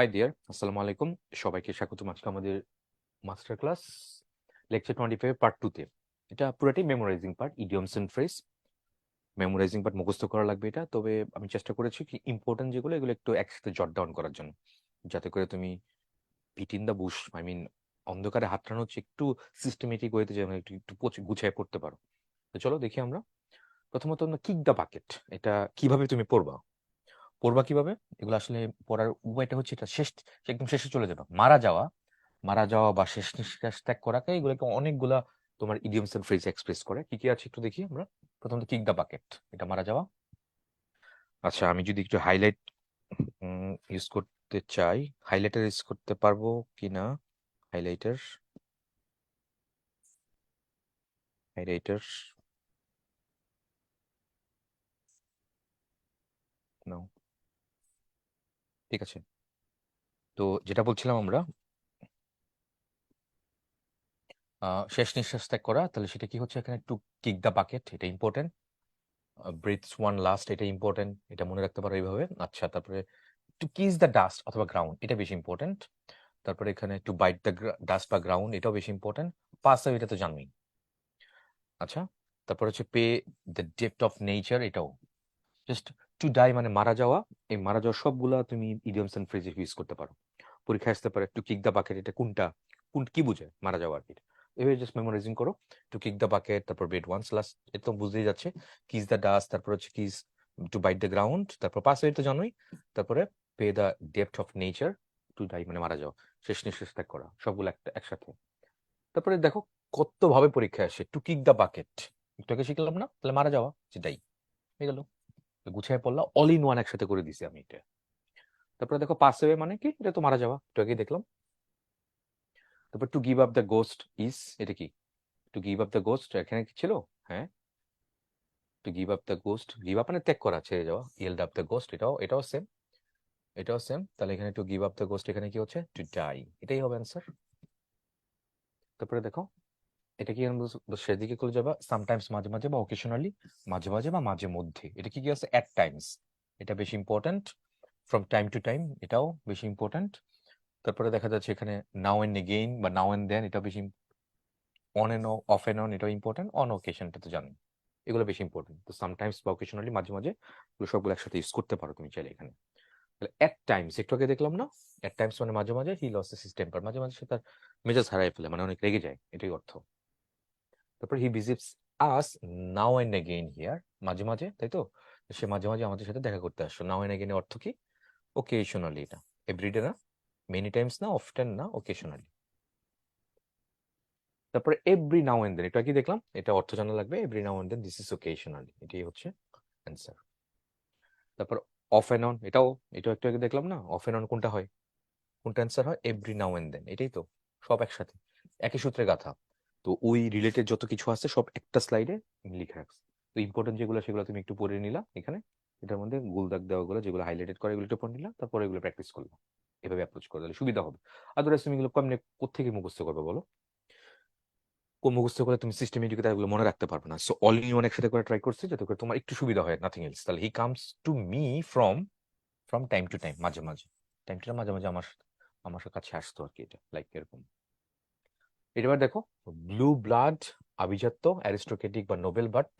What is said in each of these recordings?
High deer, আসসালামু আলাইকুম। সবাইকে স্বাগতম আজকে আমাদের মাস্টার ক্লাস লেকচার 25 পার্ট 2 তে। এটা পুরোটাই memorising part, idioms and phrase. Memorising part মুখস্থ করা লাগবে এটা, তবে আমি চেষ্টা করেছি কি ইম্পর্টেন্ট যেগুলো এগুলো একটু একসাথে জট ডাউন করার জন্য, যাতে করে তুমি পিট ইন দ্য বুশ, অন্ধকারে হাত টানো হচ্ছে একটু সিস্টেমেটিক ওয়েতে যেন একটু একটু গুছিয়ে পড়তে পারো। তো চলো দেখি আমরা। প্রথমত আমরা কিক দ্য বাকেট, এটা কিভাবে তুমি পড়বা পড়বা কিভাবে, এগুলো আসলে পড়ার উপায়টা হচ্ছে এটা একদম শেষে চলে যাবে। মারা যাওয়া বা শেষ নিঃশ্বাস ত্যাগ করাকে এগুলোকে অনেকগুলা তোমার ইডিয়মস এন্ড ফ্রেজ এক্সপ্রেস করে। কি কি আছে একটু দেখি আমরা। প্রথমত কিক দা বাকেট, এটা মারা যাওয়া। আচ্ছা, আমি যদি একটু হাইলাইট ইউজ করতে চাই, হাইলাইটার ইউজ করতে পারবো কিনা? হাইলাইটার, হাইলাইটার, নাও, ঠিক আছে। তো যেটা বলছিলাম আমরা, শেষ নিঃশ্বাস ত্যাগ করা, তাহলে সেটা কি হচ্ছে এখানে একটু কিক দা বাকেট, এটা ইম্পর্টেন্ট। ব্রিথস ওয়ান লাস্ট, এটা ইম্পর্টেন্ট, এটা মনে রাখতে পারো এইভাবে। আচ্ছা, তারপরে টু কিস দ্য ডাস্ট অথবা গ্রাউন্ড, এটা বেশি ইম্পর্টেন্ট। তারপরে এখানে টু বাইট দ্য ডাস্ট বা গ্রাউন্ড, এটাও বেশি ইম্পর্টেন্ট। পাস এটা তো জানোই। আচ্ছা, তারপর হচ্ছে pay the depth of nature, এটাও। জাস্ট টু ডাই মানে মারা যাওয়া, এই মারা যাওয়া সবগুলা তুমি ইডিয়মস এন্ড ফ্রেজে ইউজ করতে পারো। পরীক্ষায় আসতে পারে টু কিক দ্য বাকেট, এটা কোনটা, কি বুঝায় মারা যাওয়া আর কি। এভাবে জাস্ট মেমোরাইজিং করো। টু কিক দ্য বাকেট, তারপর বেড ওয়ান্স লাস্ট, এটা তো বুঝতেই যাচ্ছে। কিস দ্য ডাস্ট, তারপর হচ্ছে kiss to bite the ground, তারপর পাস তো জানোই। তারপরে পে দ্য ডেপথ অফ নেচার, টু ডাই মানে মারা যাওয়া, শেষ নিঃশ্বাস ত্যাগ করা, সবগুলো একটা একসাথে। তারপরে দেখো কত ভাবে পরীক্ষায় আসে। টু কিক দ্য বাকেট একটু আগে শিখলাম না, তাহলে মারা যাওয়া সেটাই হয়ে গেল। গুছিয়ে পড়লা, অল ইন ওয়ান একসাথে করে দিছি আমি এটা। তারপরে দেখো পাস অ্যাওয়ে মানে কি, এটা তো মারা যাওয়া, একটু আগেই দেখলাম। তারপর to give up the ghost is, এটা কি? To give up the ghost এখানে কি ছিল? হ্যাঁ, to give up the ghost, give up মানে ত্যাগ করা, ছেড়ে যাওয়া। ইয়েল্ড আপ দ্য গোস্ট, এটাও সেম, এটাও সেম। তাহলে এখানে to give up the ghost এখানে কি হচ্ছে? টু ডাই, এটাই হবে অ্যান্সার। তারপরে দেখো এটা কি সেদিকে করে যাবা, সামটাইমস মাঝে মাঝে, বা অকেশনালি মাঝে মাঝে, বা মাঝে মধ্যে, এটা কি কি আছে? অ্যাট টাইমস, এটা বেশি important. From time to time, এটাও বেশি ইম্পর্টেন্ট। তারপরে দেখা যাচ্ছে এখানে নাও এন্ড এগেইন বা নাও এন্ড দেন, এটা বেশি। On and off and on, এটাও ইম্পর্টেন্ট। অন অকেশনটা তো জানি, এগুলো বেশি ইম্পর্টেন্ট। তো সামটাইমস বা অকেশনালি মাঝে মাঝে, এগুলো সবগুলো একসাথে ইউজ করতে পারো তুমি চাইলে এখানে। তাহলে অ্যাট টাইমস একটু আগে দেখলাম না, অ্যাট টাইমস মানে মাঝে মাঝে। হি লসেস হিজ টেম্পার, মাঝে মাঝে সে তার মেজাজ হারায় ফেলে, মানে অনেক রেগে যায়, এটাই অর্থ। তারপর he visits us now and again here, মাঝে মাঝে, তাই তো? সে মাঝে মাঝে আমাদের সাথে দেখা করতে আসছো। নাও এন্ড এগেইন অর্থ কি? ওকেশনালি, এটা এভরিডে না, মেনি টাইমস না, অফটেন না, ওকেশনালি। তারপরে এভরি নাও এন্ড দেন, এটা কি দেখলাম, এটা অর্থ জানা লাগবে। Every now and then, this is occasionally, এটাই হচ্ছে অ্যান্সার। তারপর অফ এন্ড অন, এটাও একটু আগে দেখলাম না। অফ এন্ড অন কোনটা হয়, কোনটা অ্যান্সার হয়? এভরি নাও এন্ড দেন, এটাই তো। সব একসাথে, একই সূত্রে গাথা। তো ওই রিলেটেড যত কিছু আছে সব একটা স্লাইডে লিখে রাখছি। তো ইম্পর্টেন্ট যেগুলো সেগুলো তুমি একটু পড়ে নিলা এখানে। এটার মধ্যে গোল দাগ দেওয়া গুলো যেগুলো হাইলাইটেড করে, এগুলো একটু পড়ে নিলা, তারপরে এগুলো প্র্যাকটিস করলাম। এভাবে অ্যাপ্রোচ করে তাহলে সুবিধা হবে। আদারওয়াইজ তুমি এগুলো কেমনে, কোত্থেকে মুখস্থ করবে বলো? কোন মুখস্থ করে তুমি সিস্টেমেটিক এগুলো মনে রাখতে পারবে না। সো অল ইন ওয়ান একসাথে করে ট্রাই করছি যাতে করে তোমার একটু সুবিধা হয়, নাথিং এলস। তাহলে he comes to me from, time to time, মাঝে মাঝে। টাইম টু টাইম মাঝে মাঝে আমার আমার কাছে আসতো আর কি, এটা লাইক এরকম। এবার দেখো, ব্লু ব্লাড আভিজাত্য, অ্যারিস্টোক্রেটিক বা নোবেল বার্থ,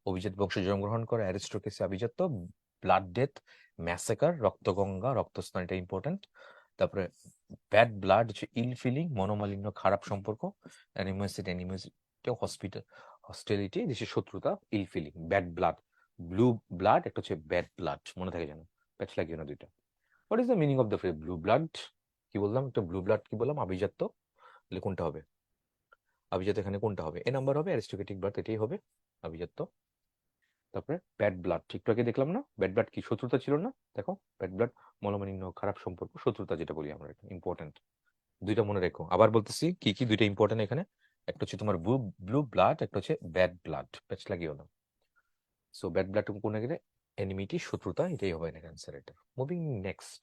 অভিজাত বংশে জন্মগ্রহণ করে, অ্যারিস্টোক্রেসি আভিজাত্য। ব্লাড ডেথ, ম্যাসেকার, রক্তগঙ্গা, রক্তস্নান, এটা ইম্পর্টেন্ট। তারপরে ব্যাড ব্লাড হচ্ছে ইল ফিলিং, মনোমালিন্য, খারাপ সম্পর্ক। অ্যানিমোসিটি হস্টিলিটি, দেশের শত্রুতা। Ill feeling, bad blood. Blue blood একটা হচ্ছে ব্যাড ব্লাড, মনে থাকে যেন, প্যাচ লাগিও না দুইটা। What is the meaning of the phrase blue blood? কি বললাম, একটা ব্লু ব্লাড কি বললাম? আভিজাত্য। তাহলে কোনটা হবে আভিজাত্য? এখানে কোনটা হবে? এ নাম্বার হবে। অ্যারিস্টোক্রেটিক বার্থ, এটাই হবে আভিজাত্য। তারপরে ব্যাড ব্লাড, একটু আগে দেখলাম না, ব্যাড ব্লাড কি? শত্রুতা ছিল না? দেখো, ব্যাড ব্লাড মনোমালিন্য, খারাপ সম্পর্ক, শত্রুতা যেটা বলি আমরা, এটা ইম্পর্টেন্ট। দুইটা মনে রেখো। আবার বলতেছি কি কি দুইটা ইম্পর্টেন্ট এখানে। একটা হচ্ছে তোমার ব্লু ব্লু ব্লাড, একটা হচ্ছে ব্যাড ব্লাড, প্যাচ লাগিও না। সো ব্যাড ব্লাড কোন গেলে এনিমিটি, শত্রুতা, এটাই হবে এখানে অ্যান্সার। এটা moving next,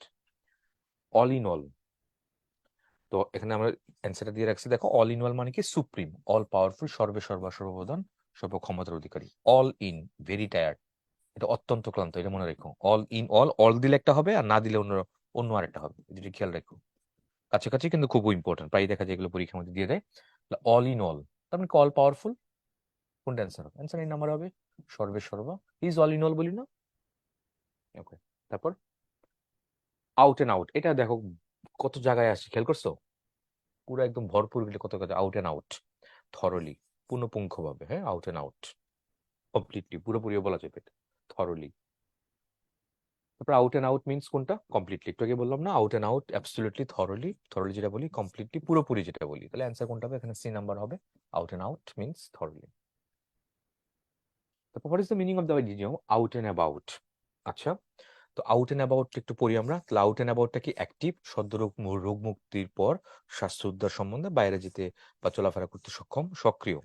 all in all. তো এখানে আমরা অ্যান্সারটা দিয়ে রাখছি, দেখো অল ইন অল মানে কি? সুপ্রিম, অল পাওয়ারফুল, সর্বে সর্বা সর্বপ্রধান, সর্ব ক্ষমতার অধিকারী। অল ইন, ভেরি টায়ার্ড, এটা অত্যন্ত ক্লান্ত, এটা মনে রেখো। অল ইন অল, অল দিলে একটা হবে, আর না দিলে অন্য অন্য আরেকটা হবে, যদি খেয়াল রাখো। কাছাকাছি কিন্তু খুব ইম্পর্টেন্ট, প্রায় দেখা যায় এগুলো পরীক্ষার মধ্যে দিয়ে দেয়। অল ইন অল, তার মানে অল পাওয়ারফুল, কোনটা অ্যান্সার হবে? অ্যান্সার এই নাম্বার হবে সর্বে সর্বা, ইজ অল ইন অল বলি না? ওকে। তারপর আউট এন্ড আউট, এটা দেখো কত জায়গায় আসছে, খেয়াল করছো? পুরো একদম ভরপুর গেলে কত কথা, আউট এন্ড আউট, থরলি, পুনঃপুঙ্খভাবে, হ্যাঁ, আউট এন্ড আউট, কমপ্লিটলি, পুরোপুরিও বলা যাবে, থরলি। তারপর আউট এন্ড আউট মিনস কোনটা? কমপ্লিটলি, একটু আগে বললাম না, out and out, absolutely, thoroughly, thoroughly যেটা বলি, কমপ্লিটলি, পুরোপুরি যেটা বলি। তাহলে অ্যান্সার কোনটা হবে? এখানে সি নাম্বার হবে, out and out means thoroughly. তারপর what is the meaning of the idiom out and about? আচ্ছা, তো আউট এন্ড অ্যাবাউট একটু পড়ি আমরা। তাহলে আউট এন্ড অ্যাবাউটটা কি? অ্যাক্টিভ, সদ্য রোগ মুক্তির পর স্বাস্থ্য উদ্ধার সম্বন্ধে বাইরে যেতে বা চলাফেরা করতে সক্ষম, সক্রিয়।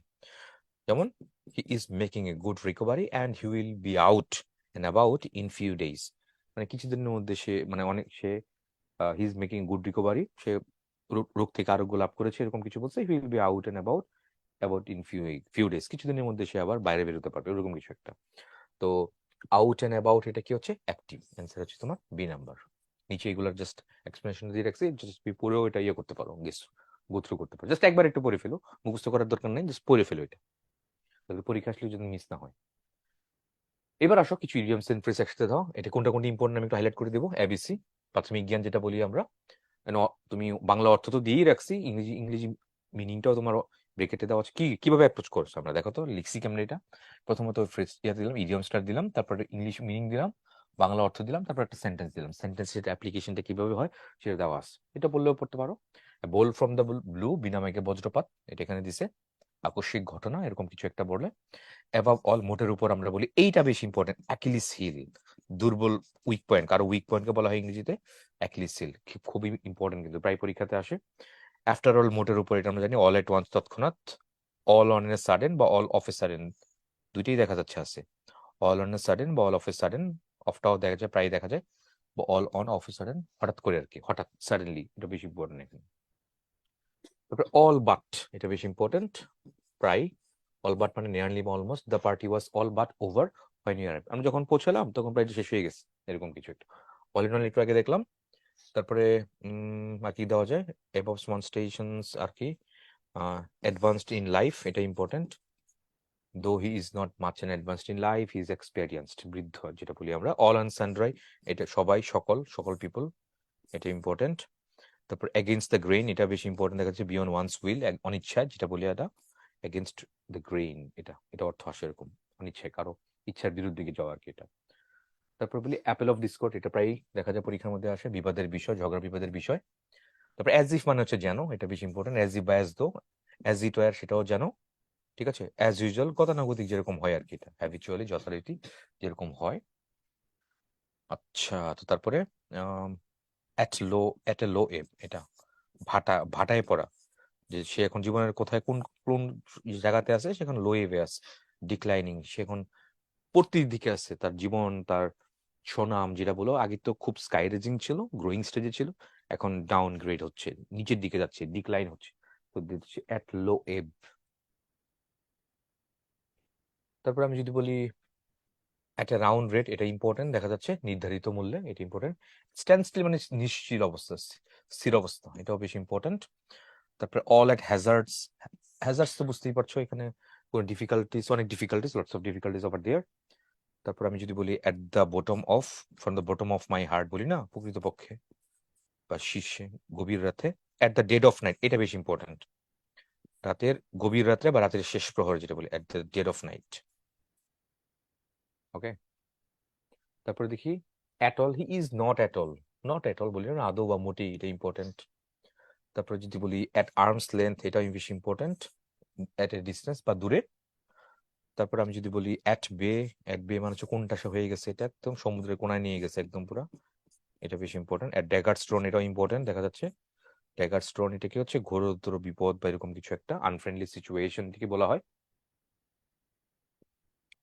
যেমন he is making a good recovery and he will be out and about in few days, মানে কিছুদিনের মধ্যে সে, মানে অনেক সে, he is making good recovery, সে রোগ থেকে আরোগ্য লাভ করেছে, এরকম কিছু বলছে। He will be out and about about in few days, কিছুদিনের মধ্যে সে আবার বাইরে বেরোতে পারবে, এরকম কিছু একটা। তো আউট এন্ড অ্যাবাউট এটা কি হচ্ছে? অ্যাক্টিভ। অ্যান্সার হচ্ছে তোমার বি নাম্বার। নিচে এগুলোর জাস্ট এক্সপ্লেনেশন দিয়ে রাখছি, জাস্ট পুরো এটা ইয়ে করতে পারো, গো থ্রু করতে পারো, জাস্ট একবার একটু পড়ে ফেলো, মুখস্থ করার দরকার নেই, জাস্ট পড়ে ফেলো এটা, তাহলে পরীক্ষা আসলে যদি মিস না হয়। এবার আসো কিছু ইডিয়মস এন্ড ফ্রেজ একসাথে দাও, এটা কোনটা কোনটা ইম্পর্টেন্ট আমি একটু হাইলাইট করে দেবো। এবিসি, প্রাথমিক জ্ঞান যেটা বলি আমরা, তুমি বাংলা অর্থ তো দিয়েই রাখছি, ইংরেজি ইংরেজি মিনিংটাও তোমার ব্রেকেটে দেওয়া আছে। কিভাবে অ্যাপ্রোচ করছো আমরা দেখো তো, লিখছি কেমন এটা। প্রথমত ফ্রেজ দিলাম, ইডিয়মসটা দিলাম, তারপর ইংলিশ মিনিং দিলাম, বাংলা অর্থ দিলাম, তারপর একটা সেন্টেন্স দিলাম। সেন্টেন্সের অ্যাপ্লিকেশনটা কিভাবে হয় সেটা দেওয়া আছে, এটা বললেও পড়তে পারো। বোল ফ্রম দ্য ব্লু, বিনা মেঘে বজ্রপাত, এটা এখানে দিছে, আকস্মিক ঘটনা, এরকম কিছু একটা বললে। অ্যাবাভ অল, মোটের উপর আমরা বলি, এইটা বেশি ইম্পর্টেন্ট, অ্যাকিলিস হিল, দুর্বল, উইক পয়েন্ট, কারো উইক পয়েন্টকে বলা হয় ইংরেজিতে অ্যাকিলিস হিল, খুবই ইম্পর্টেন্ট, কিন্তু প্রায় পরীক্ষাতে আসে। আফটার অল, মোটের উপর, এটা আমরা জানি, অল এট ওয়ান্স, তৎক্ষণাৎ, অল অন এ সাডেন বা অল অফ এ সাডেন, দুইটাই দেখা যাচ্ছে আছে, অল অন এ সাডেন বা অল অফ এ সাডেন, অফটাও দেখা যায়, প্রায় দেখা যায়, বা all on of a sudden, হঠাৎ করে আর কি, হঠাৎ, সাডেনলি, এটা বেশি ইম্পর্টেন্ট এখানে। তারপরে অল বাট, এটা বেশি ইম্পর্টেন্ট, প্রায়, অল বাট মানে নিয়ারলি বা almost, the party was all but over when you arrived, আমরা যখন পৌঁছালাম তখন প্রায় শেষ হয়ে গেছে, এরকম কিছু একটা। অল ইন অল একটু আগে দেখলাম। তারপরে আর কি দেওয়া যায়, অ্যাবভ ওয়ান স্টেশনস আর কি, অ্যাডভান্সড ইন লাইফ, এটা ইম্পর্টেন্ট, দো হি is not much N advanced in life, he is experienced, বৃদ্ধ যেটা বলি আমরা। অল অ্যান্ড সানড্রাই, এটা সবাই, সকল, সকল পিপল, এটা ইম্পর্টেন্ট। তারপর এগেইনস্ট দ্য গ্রেইন, এটা বেশি ইম্পর্টেন্ট দেখা যাচ্ছে, বিয়ন্ড ওয়ান্স উইল, অনিচ্ছায়, যেটা বলি এটা এগেইনস্ট দ্য গ্রেইন, এটা এটা অর্থ আসে এরকম, অনিচ্ছায়, কারো ইচ্ছার বিরুদ্ধে গিয়ে যাওয়া আর কি এটা। তারপর বলি অ্যাপেল অফ ডিসকর্ড, এটা প্রায় দেখা যায় পরীক্ষার মধ্যে আসে, বিবাদের বিষয়, ঝগড়া বিবাদের বিষয়। তারপর অ্যাজ ইফ মানে হচ্ছে যেন, এটা বেশি ইম্পর্টেন্ট, অ্যাজ ইফ বা as though, as it were, সেটাও যেন, ঠিক আছে। অ্যাজ ইউজুয়াল, গতানুগতিক যেরকম হয় আর কি, এটা হ্যাবিচুয়ালি, যথারীতি যেরকম হয়। আচ্ছা, তো তারপরে অ্যাট লো, অ্যাট এ লো এব, এটা ভাটায় পড়া, যে সে এখন জীবনের কোথায়, কোন কোন জায়গাতে আছে, সেখানে লো এভে আছে, ডিক্লাইনিং, সে এখন পড়তির দিকে আছে, তার জীবন, তার সুনাম, যেটা বলো, আগে তো খুব স্কাই রেজিং ছিল, গ্রোয়িং স্টেজে ছিল, এখন ডাউন গ্রেড হচ্ছে, নিচের দিকে যাচ্ছে, ডিক্লাইন হচ্ছে, তো দিচ্ছে অ্যাট লো এব। তারপর আমি যদি বলি একটা রাউন্ড রেট, এটা ইম্পর্টেন্ট, দেখা যাচ্ছে নির্ধারিত মূল্যে, এটা ইম্পর্টেন্ট। স্ট্যান্ড স্টিল মানে নিশ্চিল অবস্থা, স্থির অবস্থা, এটাও বেশি ইম্পর্টেন্ট। তারপরে অল এট হ্যাজার্ডস, হ্যাজার্ডস তো বুঝতেই পারছো, এখানে কোনো ডিফিকাল্টিস, অনেক difficulties, lots of difficulties over there. তারপর আমি যদি বলি at the bottom of, from the bottom of my heart বলি না, প্রকৃতপক্ষে বা শীর্ষে, গভীর রাতে, at the dead of night, এটা বেশি ইম্পর্টেন্ট, রাতের গভীর রাত্রে বা রাতের শেষ প্রহর, যেটা বলি at the dead of night. Okay. তারপরে দেখি at all, he is not at all, not at all বলি না, আদৌ বা মোটেই, এটা ইম্পর্টেন্ট। তারপরে যদি বলি অ্যাট আর্মস লেন্থ, এটাও বেশি ইম্পর্টেন্ট, অ্যাট এ ডিস্টেন্স বা দূরে। তারপর আমি যদি বলি অ্যাট বে, অ্যাট বে মানে হচ্ছে কোনটা হয়ে গেছে, এটা একদম সমুদ্রের কোনায় নিয়ে গেছে একদম পুরা, এটা বেশি ইম্পর্টেন্ট। অ্যাট ড্যাগার স্টোন, এটাও ইম্পর্টেন্ট, দেখা যাচ্ছে ড্যাগার স্টোন, এটা কি হচ্ছে, ঘোরতর বিপদ বা এরকম কিছু একটা, আনফ্রেন্ডলি সিচুয়েশন থেকে বলা হয়।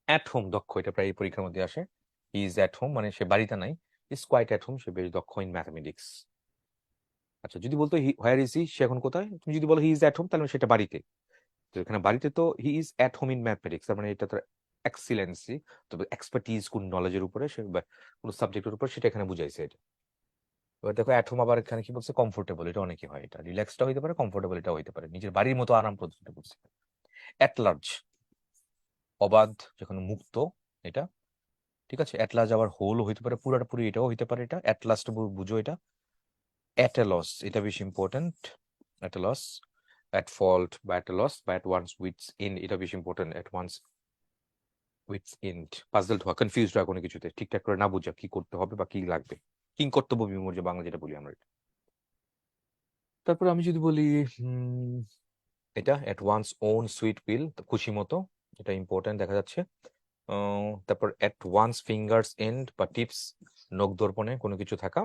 অ্যাট হোম, দক্ষ, এটা প্রায় পরীক্ষার মধ্যে আসে, হি ইজ অ্যাট হোম মানে সে বাড়িতে নাই, ইজ কোয়াইট অ্যাট হোম, সে বেশ দক্ষ ইন ম্যাথমেটিক্স। আচ্ছা, যদি বলতো হোয়ার ইজ হি, সে এখন কোথায়, তুমি যদি বলো হি ইজ অ্যাট হোম, তাহলে সেটা বাড়িতে, তো এখানে বাড়িতে তো he is at home in mathematics, তার মানে এটা তো এক্সিলেন্সি, তবে এক্সপার্টিজ কোন নলেজের উপরে, সে কোন সাবজেক্টের উপর, সেটা এখানে বুঝাইছে এটা। এবার দেখো অ্যাট হোম আবার এখানে কি বলছে, কমফোর্টেবল, এটা অনেকে হয়, এটা রিল্যাক্সটা হইতে পারে, কমফোর্টেবল এটা হইতে পারে, নিজের বাড়ির মতো আরাম প্রদান বলছে। অ্যাট লার্জ, অবাধ, যেখানে মুক্ত, এটা ঠিক আছে। অ্যাট লার্জ আবার হোল হইতে পারে, পুরোপুরি এটাও হইতে পারে, এটা অ্যাট লাস্ট বুঝো এটা। অ্যাট এ লস, এটা বেশি important, at a loss, at fault বা অ্যাট এ লস বা অ্যাট ওয়ান্স উইথস ইন, এটা বেশি important, at one's wit's end, puzzled হওয়া, কনফিউজড হওয়া কোনো কিছুতে, ঠিকঠাক করে না বুঝা কি করতে হবে বা কি লাগবে, কিং কর্তব্য বিমূর্য বাংলা যেটা বলি আমরা এটা। তারপর আমি যদি বলি এটা at one's own sweet will, খুশি মতো, এটা ইম্পর্টেন্ট দেখা যাচ্ছে। তারপর অ্যাট ওয়ান্স ফিঙ্গার্স এন্ড বা টিপস, নখ দর্পণে কোনো কিছু থাকা।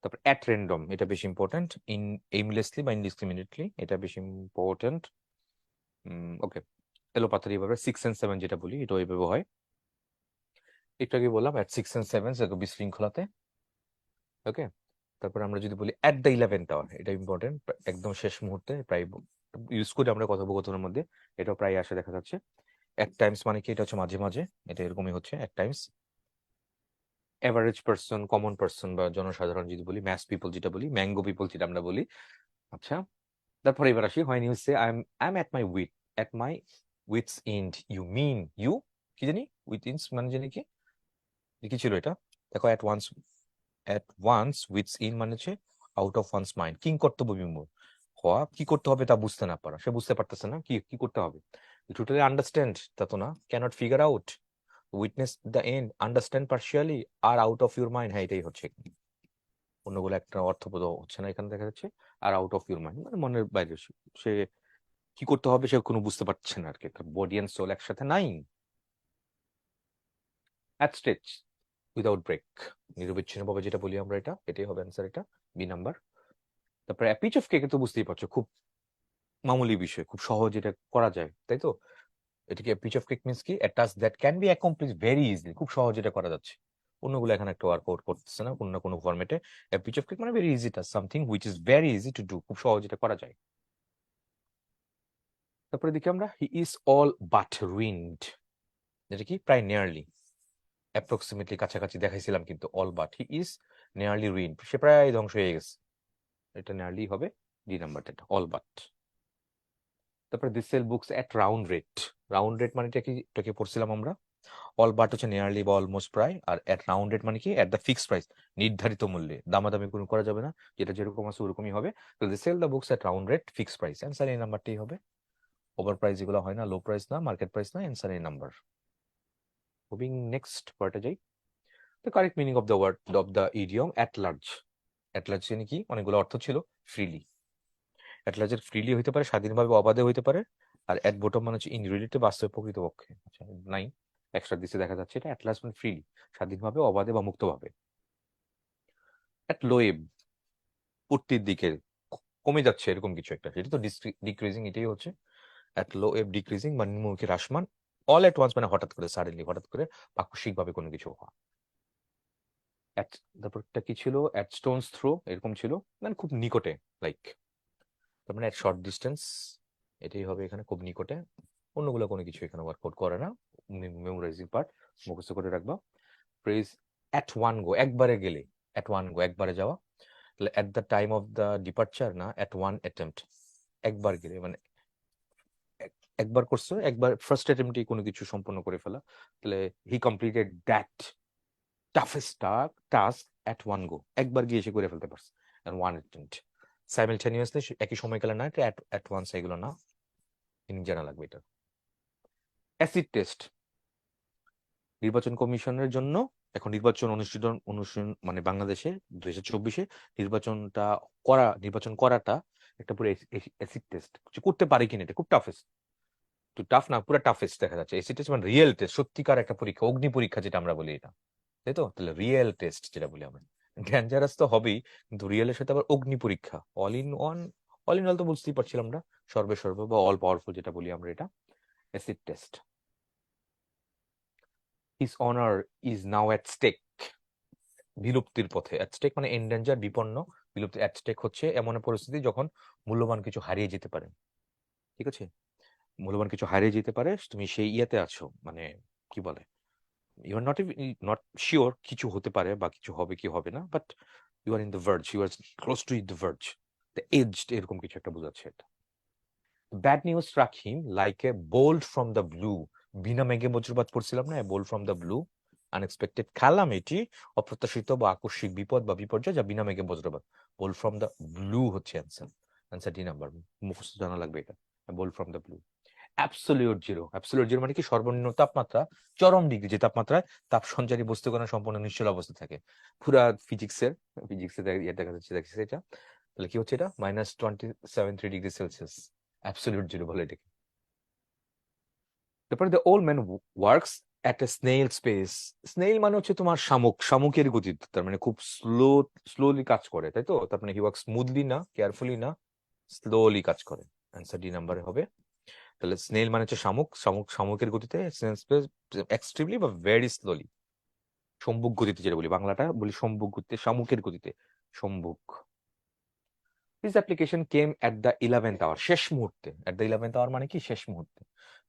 তারপর অ্যাট র্যান্ডম, এটা বেশি ইম্পর্টেন্ট, ইন এইমলেসলি বা ইনডিসক্রিমিনেটলি, এটা বেশি ইম্পর্টেন্ট। ওকে, এলোপাতাড়ি এইভাবে 6 and 7 যেটা বলি এটা ওইভাবে হয়। একটু আগে বললাম অ্যাট 6 and 7 বিশৃঙ্খলাতে। ওকে, তারপর আমরা যদি বলি অ্যাট দ্য 11th আওয়ার, এটা ইম্পর্টেন্ট, একদম শেষ মুহূর্তে, প্রায় ইউজ করি আমরা কথোপকথনের মধ্যে, এটাও প্রায় আসে দেখা যাচ্ছে। অ্যাট টাইমস মানে কি, এটা হচ্ছে মাঝে মাঝে, এটা এরকমই হচ্ছে at Times. Average person, common person বা জনসাধারণ যদি বলি, ম্যাস পিপল যেটা বলি, ম্যাঙ্গো পিপল যেটা আমরা বলি। আচ্ছা, তারপরে এবার আসি, হয় you say I am at my wits end, you mean you কি জানি, উইথ ইনস মানে জানি কি, কি ছিল এটা, দেখো অ্যাট ওয়ান্স উইথস ইন মানে হচ্ছে out of wands mind, king কর্তব্য বিমূঢ় হওয়া, কি করতে হবে তা বুঝতে না পারা, সে বুঝতে পারতেছে না কি কি করতে হবে, টোটালি আন্ডারস্ট্যান্ড তা তো না, can't figure out, witness the end, understand partially, আর আউট অফ ইউর মাইন্ড, হ্যাঁ এটাই হচ্ছে, অন্যগুলো একটা অর্থবোধ হচ্ছে না এখানে দেখা যাচ্ছে। আর আউট অফ ইউর মাইন্ড মানে মনের বাইরে, সে কি করতে হবে সে কোনো বুঝতে পারছে না আর কি, বডি এন্ড সোল একসাথে নাই। অ্যাট স্টেজ উইদাউট ব্রেক, নিরবিচ্ছিন্নভাবে যেটা বলি আমরা, এটাই হবে অ্যান্সার, এটা বি নাম্বার। তারপরে পিচ অফ কেকে তো বুঝতেই পারছো, খুব মামুলি বিষয়, খুব সহজ, এটা করা যায়, তাই তো। এটাকে পিচ অফ কেক মিন্স কি, এ task that can be accomplish very easily, খুব সহজ এটা করা যাচ্ছে, অন্যগুলো এখানে একটা ওয়ার্কআউট করতেছে না কোনো না কোনো ফরম্যাটে। পিচ অফ কেক মানে very easy task, something which is very easy to do, খুব সহজ এটা করা যায়। তারপরে দেখি আমরা, he is all but ruined, যেটা কি প্রায় নিয়ারলি, অ্যাপ্রক্সিমেটলি কাছাকাছি দেখাইছিলাম, কিন্তু all but, he is nearly ruined, সে প্রায় ধ্বংস হয়ে গেছে, এটা নিয়ারলি হবে ডি নাম্বারটা, অল বাট। তারপরে this sell books at round rate, round rate মানে এটাকে পড়ছিলাম আমরা, অল বাট হচ্ছে নিয়ারলি বা অলমোস্ট প্রায়, আর এট রাউন্ড রেট মানে কি, এট দ্য ফিক্সড প্রাইস, নির্ধারিত মূল্যে, দামাদামি কোনো করা যাবে না, যেটা যেরকম আছে ওরকমই হবে। তো the sell the books at round rate fixed price, answer এই নাম্বারটাই হবে। ওভার প্রাইস যেগুলো হয় না, লো প্রাইস না, মার্কেট প্রাইস না, অ্যান্সার এই নাম্বার। মুভিং নেক্সট পার্টে যাই। The correct meaning of the word of the idiom at large, at large মানে কি, অনেকগুলো অর্থ ছিল, ফ্রিলি, অ্যাট লার্জের ফ্রিলি হইতে পারে, স্বাধীনভাবে, অবাধে হইতে পারে। আর অ্যাট বটম মানে হচ্ছে ইন রিলেটিভ, বাস্তবে, প্রকৃতপক্ষে, আচ্ছা নাই, এক্সট্রা দিছে দেখা যাচ্ছে, এটা অ্যাট লার্জ মানে ফ্রিলি, স্বাধীনভাবে, অবাধে বা মুক্তভাবে। অ্যাট লোয়েব, উঠতির দিকে, কমে যাচ্ছে এরকম কিছু একটা, এটা তো ডিক্রিজিং, এটাই হচ্ছে অ্যাট লো এব, ডিক্রিজিং মানে নিম্নমুখী, হ্রাসমান। অল এট ওয়ান্স মানে হঠাৎ করে, সাডেনলি, হঠাৎ করে আকস্মিকভাবে কোনো কিছু হওয়া। তারপরটা কি ছিল, অ্যাট স্টোনস থ্রো, এরকম ছিল, মানে খুব নিকটে, লাইক, তার মানে অ্যাট শর্ট ডিস্টেন্স, এটাই হবে এখানে, খুব নিকটে, অন্যগুলো কোনো কিছু এখানে ওয়ার্কআউট করে না, মেমোরাইজিং পার্ট মুখস্থ করে রাখবা। ফ্রেজ অ্যাট ওয়ান গো, একবারে গেলে, অ্যাট ওয়ান গো একবারে যাওয়া, তাহলে at the time of the departure না, অ্যাট ওয়ান অ্যাটেম্পট, একবার গেলে মানে একবার করছো, একবার ফার্স্ট অ্যাটেম্পটেই কোনো কিছু সম্পন্ন করে ফেলা, তাহলে হি completed that toughest task at one go, একবার গিয়ে এসে করে ফেলতে পারছে, ওয়ান অ্যাটেম্পট, সাইমেলটেনিয়াসলি, একই সময়কালে না, এটা অ্যাট ওয়ান্স, এগুলো না, জানা লাগবে এটা। অ্যাসিড টেস্ট, নির্বাচন কমিশনের জন্য এখন নির্বাচন মানে বাংলাদেশে 2024-এ নির্বাচন করাটা একটা পুরো অ্যাসিড টেস্ট, করতে পারে কিনা, এটা খুব টাফেস্ট, তো টাফ না, পুরো টাফেস্ট দেখা যাচ্ছে, অ্যাসিড টেস্ট মানে রিয়েল টেস্ট, সত্যিকার একটা পরীক্ষা, অগ্নি পরীক্ষা যেটা আমরা বলি এটা, তাই তো, তাহলে রিয়েল টেস্ট যেটা বলি আমরা, ডেঞ্জারাস তো হবেই, কিন্তু রিয়েলের সাথে আবার অগ্নি পরীক্ষা, অল ইন অল তো বুঝতেই পারছিলাম আমরা, সর্বে বা অল পাওয়ারফুল যেটা বলি আমরা, এটা acid test. His honour is now at stake, বিলুপ্তির পথে, অ্যাট স্টেক মানে এন্ডেঞ্জার, বিপন্ন, বিলুপ্তি, অ্যাট স্টেক হচ্ছে এমন পরিস্থিতি যখন মূল্যবান কিছু হারিয়ে যেতে পারে, ঠিক আছে, মূল্যবান কিছু হারিয়ে যেতে পারে, তুমি সেই ইয়েতে আছো, মানে কি বলে, ইউ আর নট শিওর কিছু হতে পারে বা কিছু হবে কি হবে না, but you are in the verge, you are close to the verge, the edged, এরকম কিছু একটা বোঝাচ্ছে এটা। Bad news struck him like a bolt from the blue, বিনা মেঘে বজ্রপাত পড়ছিলাম না, bolt from the blue, unexpected calamity, অপ্রত্যাশিত বা আকস্মিক বিপদ বা বিপর্যয় যা বিনা মেঘে বজ্রপাত। বোল্ট ফ্রম দ্য ব্লু হচ্ছে অ্যান্সার, অ্যান্সার ডি নাম্বার, মুখস্থ জানা লাগবে এটা, bolt from the blue. Absolute zero, absolute zero মানে কি সর্বনিম্ন তাপমাত্রা চরম ডিগ্রি, যে তাপমাত্রায় তাপ সঞ্চারী বস্তুকণা সম্পূর্ণ নিশ্চল অবস্থা থাকে। পুরা ফিজিক্সের ইয়ে দেখা যাচ্ছে, দেখছি এটা, তাহলে কি হচ্ছে এটা -27.3 ডিগ্রি সেলসিয়াস, অ্যাবসলিউট জিরো বলে এটাকে। তারপরে the old man works at a snail space, snail মানে হচ্ছে তোমার শামুক, শামুকের গতিতে, তার মানে খুব স্লোলি কাজ করে, তাই তো, তার মানে হি ওয়ার্ক স্মুথলি না, কেয়ারফুলি না, স্লোলি কাজ করে, অ্যান্সার ডি নাম্বারে হবে। তাহলে স্নেল মানে হচ্ছে শামুক, শামুকের গতিতে, স্নেল স্পেস এক্সট্রিমলি বা ভেরি স্লোলি, সম্মুখ গতিতে যেটা বলি, বাংলাটা বলি সম্মুখ গতিতে, শামুকের গতিতে, সম্মুখ। This application came at the 11th hour, শেষ মুহূর্তে, অ্যাট দ্য 11th আওয়ার মানে কি শেষ মুহূর্তে,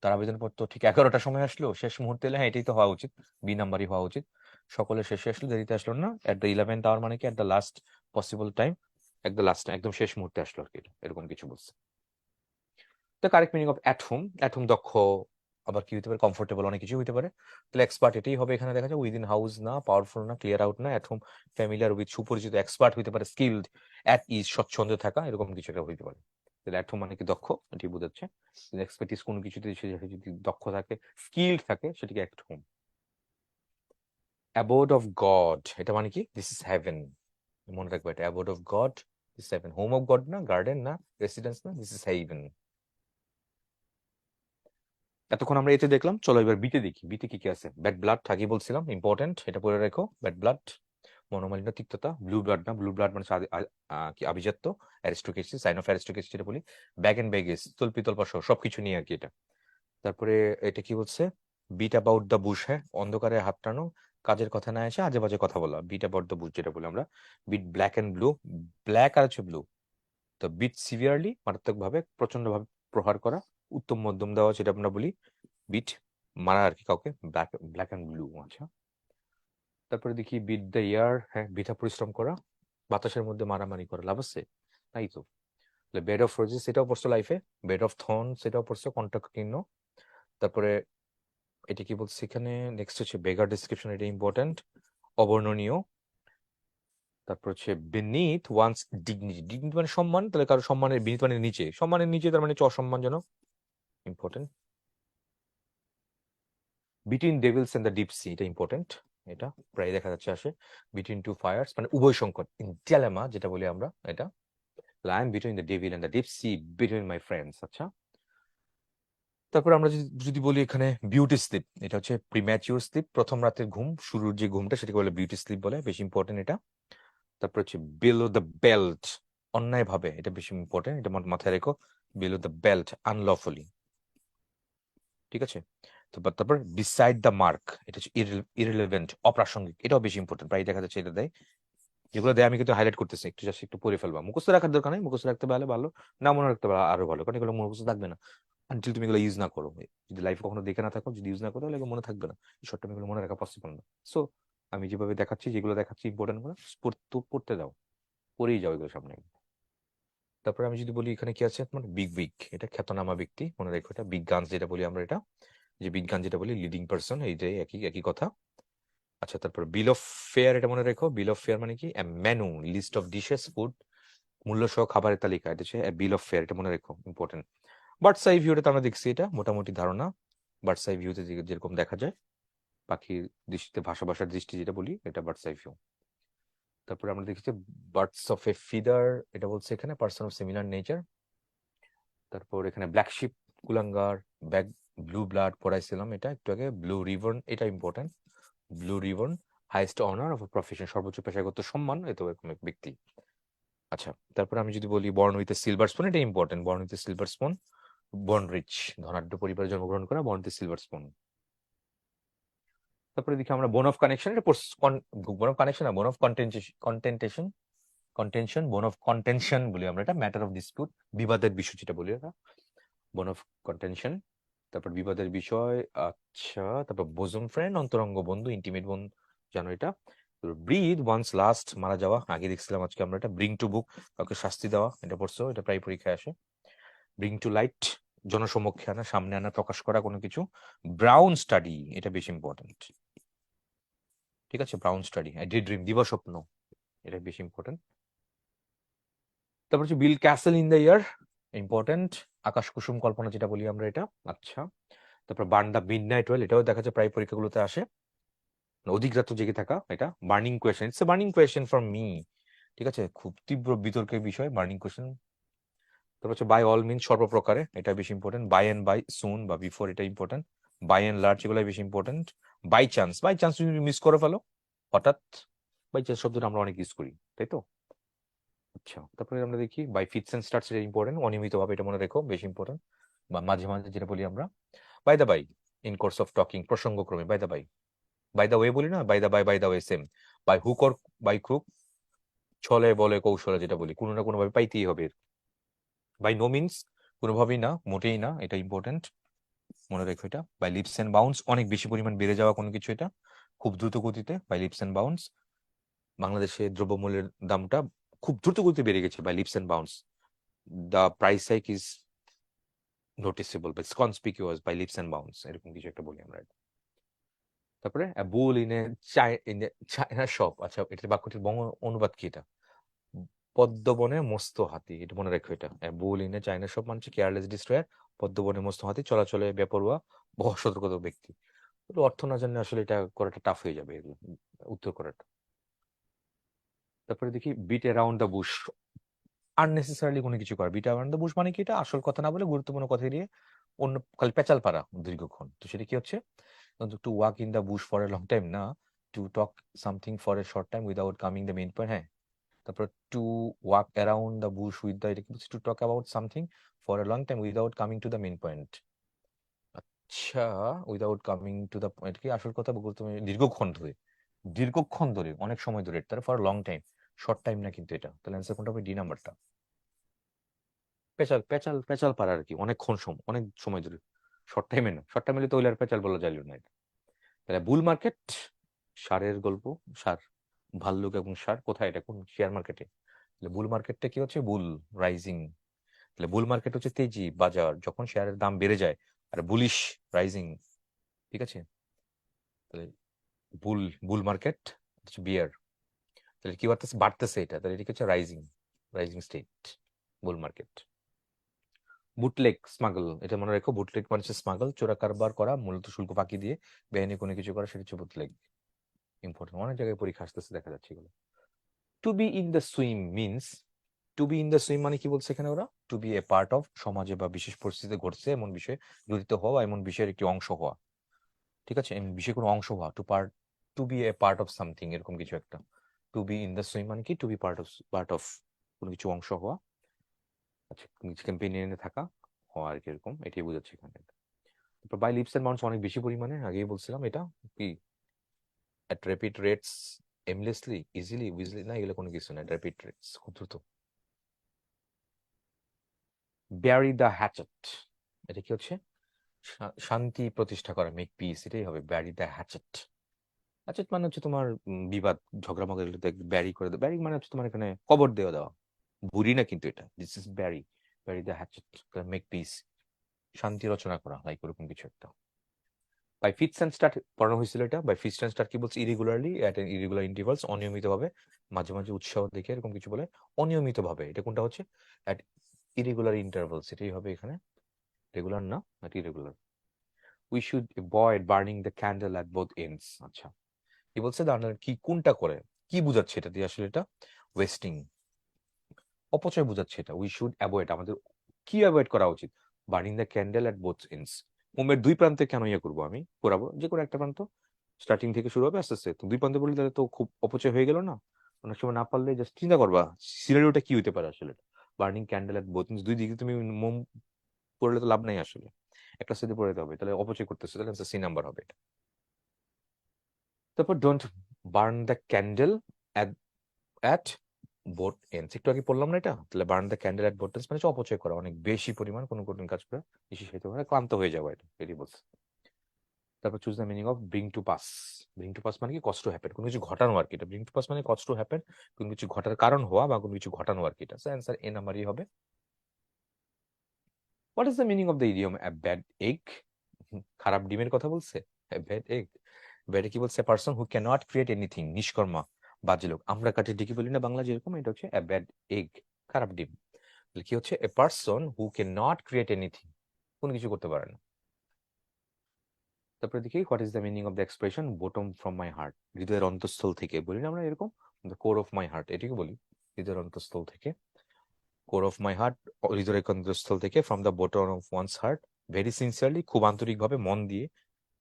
তার আবেদনপত্র ঠিক 11টার সময় আসলো, শেষ মুহূর্তে এলে, হ্যাঁ এটাই তো হওয়া উচিত, বি নাম্বারই হওয়া উচিত, সকলের শেষে আসলো, দেরিতে আসলো না, অ্যাট দ্য 11th আওয়ার মানে কি at the last possible time, একদম লাস্ট, একদম শেষ মুহূর্তে আসলো আর কি, এরকম কিছু বলছে। The correct meaning of at home, at home দক্ষ, আবার কি হতে পারে কমফোর্টেবল, অনেক কিছু হতে পারে, তাহলে এক্সপার্ট এটাই হবে এখানে দেখা যায়, উইদিন হাউস না, পাওয়ারফুল না, ক্লিয়ার আউট না, অ্যাট হোম ফ্যামিলিয়ার উইথ, সুপরিচিত, এক্সপার্ট হতে পারে স্কিলড, অ্যাট ইজ স্বচ্ছন্দে থাকা, এরকম কিছু একটা হতে পারে, তাহলে অ্যাট হোম মানে কি দক্ষ, এটি বোঝাচ্ছে, এক্সপার্টিস কোনো কিছুতে সে যদি দক্ষ থাকে, স্কিলড থাকে, সেটিকে at home. Abode of God, এটা মানে কি দিস ইজ হেভেন, মনে রাখবে এটা, abode of God this heaven, home of God না, গার্ডেন না, রেসিডেন্স না, দিস ইজ হেভেন। এতক্ষণ আমরা এতে দেখলাম, চলো এবার বিতে দেখি, বিতে কি কি আছে। ব্যাড ব্লাড থাকি বলছিলাম, ইম্পর্টেন্ট, এটা পড়ে রেখো, ব্যাড ব্লাড, মনোমালিন্য, তিক্ততা, ব্লু ব্লাড না, ব্লু ব্লাড মানে কি আভিজাত্য, অ্যারিস্টোক্রেসি, সাইন অফ অ্যারিস্টোক্রেসি যেটা বলি, ব্যাগ এন্ড ব্যাগেজ, তল্পি তল্পা সহ সবকিছু নিয়ে আর কি এটা। তারপরে এটা কি বলছে, বিট অ্যাবাউট দ্য বুশ, হ্যাঁ অন্ধকারে হাত টানো, কাজের কথা না এসে আজে বাজে কথা বলা, বিট অ্যাবাউট দ্য বুশ যেটা বলি আমরা, beat black and blue, black আর হচ্ছে ব্লু, তো বিট সিভিয়ারলি মারাত্মক ভাবে, প্রচন্ড ভাবে প্রহার করা, উত্তম মধ্যম দেওয়া যেটা আমরা বলি, বিট মারা আর কি কাউকে, ব্ল্যাক ব্ল্যাক এন্ড ব্লু। আচ্ছা, তারপরে দেখি বিট দ্য ইয়ার, হ্যাঁ বৃথা পরিশ্রম করা, বাতাসের মধ্যে মারামারি করা, লাভ আছে, তাই তো। বেড অফ রোজেস সেটাও পড়ছো লাইফে, বেড অফ থর্ন সেটাও পড়ছো, কণ্ঠকীর্ণ। তারপরে এটা কি বলছে এখানে, নেক্সট হচ্ছে বেগার ডিসক্রিপশন, এটা ইম্পর্টেন্ট, অবর্ণনীয়। তারপর হচ্ছে বিনিথ ওয়ান্স ডিগনিটি, ডিগনিটি মানে সম্মান, তাহলে কারো সম্মানের, বিনিথ মানে নিচে, সম্মানের নিচে, তার মানে হচ্ছে অসম্মানজনক, important. Between devils and the deep sea, এটা ইম্পর্টেন্ট, এটা প্রায় দেখা যাচ্ছে আসে, বিটুইন টু ফায়ার্স মানে উভয় সংকট, ইন ডিলেমা যেটা বলি আমরা, এটা I am between the devil and the deep sea, between my friends. আচ্ছা, তারপর আমরা যদি যদি বলি এখানে বিউটি স্লিপ, এটা হচ্ছে প্রিম্যাচিউর স্লিপ, প্রথম রাতের ঘুম, শুরুর যে ঘুমটা সেটাকে বলে বিউটি স্লিপ বলে, বেশি ইম্পর্টেন্ট এটা। তারপর হচ্ছে বিলো দ্য বেল্ট, অন্যায় ভাবে, এটা বেশি ইম্পর্টেন্ট, এটা মাথায় রেখো, বিলো দ্য বেল্ট, আনলফুলি, ঠিক আছে। তারপর বিসাইড দ্য মার্ক, এটা হচ্ছে ইররিলেভেন্ট, অপ্রাসঙ্গিক, এটাও বেশি ইম্পর্টেন্ট, প্রায় দেখা যাচ্ছে এটা দেয়, যেগুলো দেয় আমি কিন্তু হাইলাইট করতেছি, একটু জাস্ট একটু পড়ে ফেলবা, মুখস্থ রাখার দরকার নেই, মুখস্থ রাখতে পারলে ভালো, না মনে রাখতে পারলে আরো ভালো, কারণ এগুলো মুখস্থ থাকবে না আনটিল তুমি এগুলো ইউজ না করো, যদি লাইফ কখনো দেখে না থাকো, যদি ইউজ না করো তাহলে এগুলো মনে থাকবে না, শর্ট টার্ম এগুলো মনে রাখা পসিবল না। সো আমি যেভাবে দেখাচ্ছি, যেগুলো দেখাচ্ছি ইম্পর্টেন্ট গুলো পড়তে দাও, পড়েই যাও এগুলো সামনে। তারপরে আমি যদি বলি এখানে কি আছে, মানে বিগ বিগ, এটা খ্যাতনামা ব্যক্তি, মনে রেখো, এটা বিজ্ঞান যেটা বলি আমরা, এটা যে বিজ্ঞান যেটা বলি, লিডিং পার্সন, এই যে একই একই কথা। আচ্ছা, তারপর বিল অফ ফেয়ার, এটা মনে রেখো, বিল অফ ফেয়ার মানে কি menu, list of dishes, food, মূল্য সহ খাবারের তালিকা, এটা হচ্ছে বিল অফ ফেয়ার, এটা মনে রেখো, ইম্পর্টেন্ট। বার্ডস আই ভিউতে তো আমরা দেখছি, এটা মোটামুটি ধারণা, বার্ডস আই ভিউতে যেরকম দেখা যায়, পাখির দৃষ্টিতে, ভাষার দৃষ্টি যেটা বলি, এটা বার্ডস আই ভিউ। তারপরে আমরা দেখছি বার্ডস অফ এ ফিদার, এটা বলছে এখানে পার্সন অফ সিমিলার নেচার। তারপর এখানে ব্ল্যাক শিপ, কুলাঙ্গার, ব্যাক, ব্লু ব্লাড পড়াইছিলাম এটা একটু আগে, ব্লু রিবন, এটা important, blue ribbon, highest honour of profession, সর্বোচ্চ পেশাগত সম্মান, এত এরকম এক ব্যক্তি। আচ্ছা, তারপরে আমি যদি বলি বর্ন উইথ সিলভার স্পুন, এটা important, born with silver spoon, born rich, ধনাঢ্য পরিবারে জন্মগ্রহণ করা, বর্ন উইথ সিলভার স্পুন। তারপরে দেখি আমরা বোন অফ কানেকশন, এটা বোন অফ কানেকশন না, bone of contentation, contention, bone of contention বলি আমরা, এটা ম্যাটার অফ ডিসপিউট, বিবাদের বিষয় যেটা বলি, এটা বোন অফ কন্টেনশন। তারপর বিবাদের বিষয়, আচ্ছা, তারপর বোজম ফ্রেন্ড, অন্তরঙ্গ বন্ধু, ইন্টিমেট বন্ধু, জানো এটা, ব্রিথ ওয়ান্স লাস্ট, মারা যাওয়া, আগে দেখছিলাম আজকে আমরা এটা। ব্রিং টু বুক, কাউকে শাস্তি দেওয়া, এটা পড়ছো, এটা প্রায় পরীক্ষায় আসে। ব্রিং টু লাইট, জনসমক্ষে আনা, সামনে আনা, প্রকাশ করা কোনো কিছু। ব্রাউন স্টাডি, এটা বেশি ইম্পর্টেন্ট, ঠিক আছে। ব্রাউন স্টাডি, ডে ড্রিম, দিবাস্বপ্ন, এটা বেশি ইম্পর্টেন্ট। তারপর হচ্ছে build castle in the air, important. আকাশ কুসুম কল্পনা যেটা বলি আমরা, এটা। আচ্ছা, তারপর বার্ন দ্য মিডনাইট ওয়েল, এটাও দেখা যায় প্রায় পরীক্ষাগুলোতে আসে, অধিক রাত্র জেগে থাকা, এটা। Burning question, it's a burning question from me, ঠিক আছে, খুব তীব্র বিতর্কের বিষয়, বার্নিং কোয়েশ্চেন। তারপর হচ্ছে বাই অল মিন, সর্বপ্রকারে, এটা বেশি important. By and by, soon বা বিফোর, এটা ইম্পর্টেন্ট। বাই এন্ড লার্জ, এগুলো বেশি important. By chance, by chance তুমি মিস করে ফেলো হঠাৎ, বাই চান্স শব্দটা আমরা অনেক ইউজ করি, তাই তো। আচ্ছা, তারপরে আমরা দেখি বাই ফিটস এন্ড স্টার্টস, এটা ইম্পর্টেন্ট, অনিয়মিতভাবে, এটা মনে রেখো, বেশি ইম্পর্টেন্ট। বা মাঝে মাঝে যেটা বলি আমরা, by the by, in course of talking, প্রসঙ্গক্রমে, by the by. By the way বলি না, by the way same. By hook or by crook, ছলে বলে কৌশলে, যেটা বলি, কোনো না কোনো ভাবে পাইতেই হবে। বাই নো মিনস, কোনোভাবেই না, মোটেই না, এটা ইম্পর্টেন্ট, মনে রেখো এটা। বাই লিপস এন্ড বাউন্স, অনেক বেশি পরিমাণ বেড়ে যাওয়া কোনো কিছু, এটা খুব দ্রুত গতিতে, বাই লিপস এন্ড বাউন্স। বাংলাদেশে দ্রব্যমূল্যের দামটা খুব দ্রুত গতিতে বেড়ে গেছে, by leaps and bounds. The price hike is noticeable বা conspicuous by leaps and bounds, এরকম কিছু একটা বলি আমরা। তারপরে bull in a china shop, আচ্ছা, এটার বাক্যটির অনুবাদ কি এটা? পদ্মবনে মস্ত হাতি, এটা মনে রাখো এটা। বুল ইন এ চায়না শপ মানে কেয়ারলেস ডিস্ট্রয়ার, পদ্মবনে মস্ত হাতি, চলাচলে বেপরোয়া, বহু সতর্কত ব্যক্তি। অর্থ না জানলে আসলে এটা করাটা টাফ হয়ে যাবে, এগুলো উত্তর করাটা। তারপরে দেখি bit around the Bush, unnecessarily কোনো কিছু করা। বিট অ্যারাউন্ড দ্য বুশ মানে কি? এটা আসল কথা না বলে গুরুত্বপূর্ণ কথা দিয়ে অন্য খালি পেঁচাল পারা দীর্ঘক্ষণ, তো সেটা কি হচ্ছে? To walk in the bush for a long time না, to talk something for a short time without coming the main point, হ্যাঁ। তারপর to walk around the bush with the, এটা কি বলছে? To talk about something for a long time without coming to the main point. আচ্ছা, without coming to the point কি আসল কথা? গুরুত্বপূর্ণ, দীর্ঘক্ষণ ধরে, দীর্ঘক্ষণ ধরে, অনেক সময় ধরে, তার for long time, short time না কিন্তু এটা। তাহলে অ্যান্সার কোনটা হবে? ডি নাম্বারটা। পেঁচাল পেঁচাল পেঁচাল পারা আর কি, অনেকক্ষণ সময়, অনেক সময় ধরে, শর্ট টাইমে না। শর্ট টাইমে তো ওইলার পেঁচাল বলা যাইল না এটা। তাহলে বুল মার্কেট, ষাঁড়ের গল্প, ষাঁড়, ভাল্লুক এবং ষাঁড়, কোথায়? এটা কোন শেয়ার মার্কেটে। তাহলে বুল মার্কেটটা কি হচ্ছে? বুল রাইজিং। তাহলে বুল মার্কেট হচ্ছে তেজি বাজার, যখন শেয়ারের দাম বেড়ে যায়, আর বুলিশ রাইজিং, ঠিক আছে। তাহলে বুল, বুল মার্কেট হচ্ছে বিয়ার, তাহলে কি বাড়তেছে? বাড়তেছে এটা, তাহলে এটা হচ্ছে রাইজিং, রাইজিং স্টেট, বুল মার্কেট। বুটলেগ স্মাগল, এটা মনে রাখো, বুটলেগ মানে হচ্ছে স্মাগল, চোরা কারবার করা, মূলত শুল্ক ফাঁকি দিয়ে বেআইনি কোনো কিছু করা, সেটা হচ্ছে বুটলেগ। ইম্পর্টেন্ট, অনেক জায়গায় পরীক্ষা আসতেছে, দেখা যাচ্ছে এগুলো। To be in the swim means, to be in the swim মানে কি বলছে এখানে ওরা? To be a part of, সমাজে বা বিশেষ পরিস্থিতিতে ঘটছে এমন বিষয়ে জড়িত হওয়া, এমন বিষয়ের একটি অংশ হওয়া, ঠিক আছে, এমন বিষয়ে কোনো অংশ হওয়া। To be a part of something, এরকম কিছু একটা। To be in the swim মানে কি? টু বি পার্ট অফ কোনো কিছু অংশ হওয়া, আচ্ছা, ক্যাম্পেইনে থাকা, হওয়া আর কি, এরকম, এটাই বোঝাচ্ছে এখানে। তারপর বাই লিপস এন্ড বাউন্স, অনেক বেশি পরিমাণে, আগেই বলছিলাম এটা কি, at rapid rates, aimlessly, easily, Weasley, না, এগুলো কোনো কিছু না, র্যাপিড রেটস, খুব দ্রুত। ব্যারি দ্য হ্যাচেট, এটা কি হচ্ছে? শান্তি প্রতিষ্ঠা করা, মেক পিস, এটাই হবে ব্যারি দ্য হ্যাচেট। হ্যাচেট মানে হচ্ছে তোমার বিবাদ, ঝগড়া মগড়া ব্যারি করে দেওয়া, ব্যারি মানে হচ্ছে তোমার এখানে কবর দেওয়া দেওয়া, বুড়ি না কিন্তু এটা, this is Barry, Barry the hatchet, make piece, শান্তি রচনা করা, লাইক ওরকম কিছু একটা। বাই ফিটস অ্যান্ড স্টার্ট পড়ানো হয়েছিল এটা। বাই ফিটস অ্যান্ড স্টার্ট কি বলছে? Irregularly, at an irregular intervals, অনিয়মিতভাবে, মাঝে মাঝে উৎসাহ দেখে, এরকম কিছু বলে, অনিয়মিতভাবে, এটা কোনটা হচ্ছে? অ্যাট ইরেগুলার ইন্টারভালস, এটাই হবে এখানে, রেগুলার না, at irregular. We should avoid burning the candle at both ends, আচ্ছা, কি বলছে? কি কোনটা করে, কি বুঝাচ্ছে এটা দিয়ে আসলে? এটা ওয়েস্টিং, অপচয় বুঝাচ্ছে এটা। উই শুড অ্যাভয়েড, আমাদের কি অ্যাভয়েড করা উচিত? Burning the candle at both ends, মোমের দুই প্রান্তে কেন ইয়ে করবো আমি, পোড়াবো? যে কোনো একটা প্রান্ত, স্টার্টিং থেকে শুরু হবে আস্তে আস্তে, তো দুই প্রান্তে বললে তাহলে তো খুব অপচয় হয়ে গেল না? অনেক সময় না পারলে জাস্ট চিন্তা করবা সিনারিওটা কি হইতে পারে আসলে। বার্নিং ক্যান্ডেল এট বোথ, দুই দিকে তুমি মোম পড়লে তো লাভ নাই আসলে, একটা সাইডে পড়াতে হবে, তাহলে অপচয় করতেছে, তাহলে সি নাম্বার হবে এটা। তারপর don't burn the candle at at both ends, একটু আগে বললাম না এটা? তাহলে burn the candle at both ends মানে হচ্ছে অপচয় করা, অনেক বেশি পরিমাণ কোনো কঠিন কাজ করে বেশি হইতে পারে, ক্লান্ত হয়ে যাওয়া, এটা এটি বলছে। তারপর choose the meaning of bring to pass. Bring to pass মানে কি কজ টু হ্যাপেন, কোনো কিছু ঘটানো আর কি। এটা ব্রিং টু পাস মানে কজ টু হ্যাপেন, কোনো কিছু ঘটার কারণ হওয়া বা কোনো কিছু ঘটানো আর কি। এটা অ্যান্সার এ নাম্বারই হবে। What is the meaning of the idiom a bad egg? খারাপ ডিমের কথা বলছে, এ ব্যাড এগ। ব্যাড কি বলছে? Person who can not create anything, নিষ্কর্মা, বাজে লোক। আমরা কাটে ডিকি বলি না বাংলা যেরকম, এটা হচ্ছে এ ব্যাড এগ, খারাপ ডিম। কি হচ্ছে? A person who can not create anything, কোনো কিছু করতে পারে না। তারপরে দেখি what is the meaning of the expression bottom from my heart? হৃদয়ের অন্তঃস্থল থেকে বলি না আমরা এরকম, the core of my heart এটাকে বলি, হৃদয়ের অন্তঃস্থল থেকে। কোর অফ মাই হার্ট, হৃদয়ের অন্তঃস্থল থেকে, from the bottom of wands heart, very sincerely, খুব আন্তরিকভাবে, মন দিয়ে,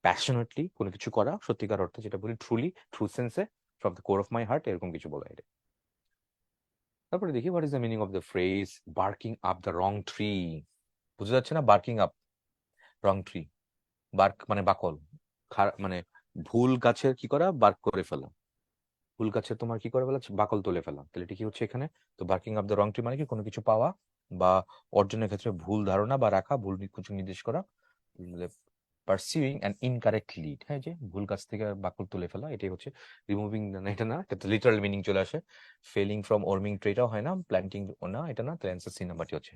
প্যাশনেটলি কোনো কিছু করা, সত্যিকার অর্থে যেটা বলি, ট্রুলি, ট্রু সেন্সে, from the core of my heart, এরকম কিছু বলা এটা। তারপরে দেখি what is the meaning of the phrase barking up the wrong tree? বুঝা যাচ্ছে না? Barking up wrong tree, bark মানে বাকল, মানে ভুল গাছের কি করা, বার্ক করে ফেলা, ভুল গাছের তোমার কি করে ফেলা, বাকল তুলে ফেলা। তাহলে এটা কি হচ্ছে এখানে? তো barking up the wrong tree মানে কি কোনো কিছু পাওয়া বা অর্জনের ক্ষেত্রে ভুল ধারণা বা রাখা, ভুল কিছু নির্দেশ করা, পারসিউইং অ্যান ইনকারেক্ট লিড। হ্যাঁ, যে ভুল গাছ থেকে বাকল তুলে ফেলা, এটাই হচ্ছে রিমুভিং। এটা না, এটা লিটারাল মিনিং চলে আসে। ফেলিং ফ্রম ওর্মিং ট্রেটাও হয় না, প্ল্যান্টিং না, এটা না। তাহলে অ্যান্সার সি নাম্বারটি হচ্ছে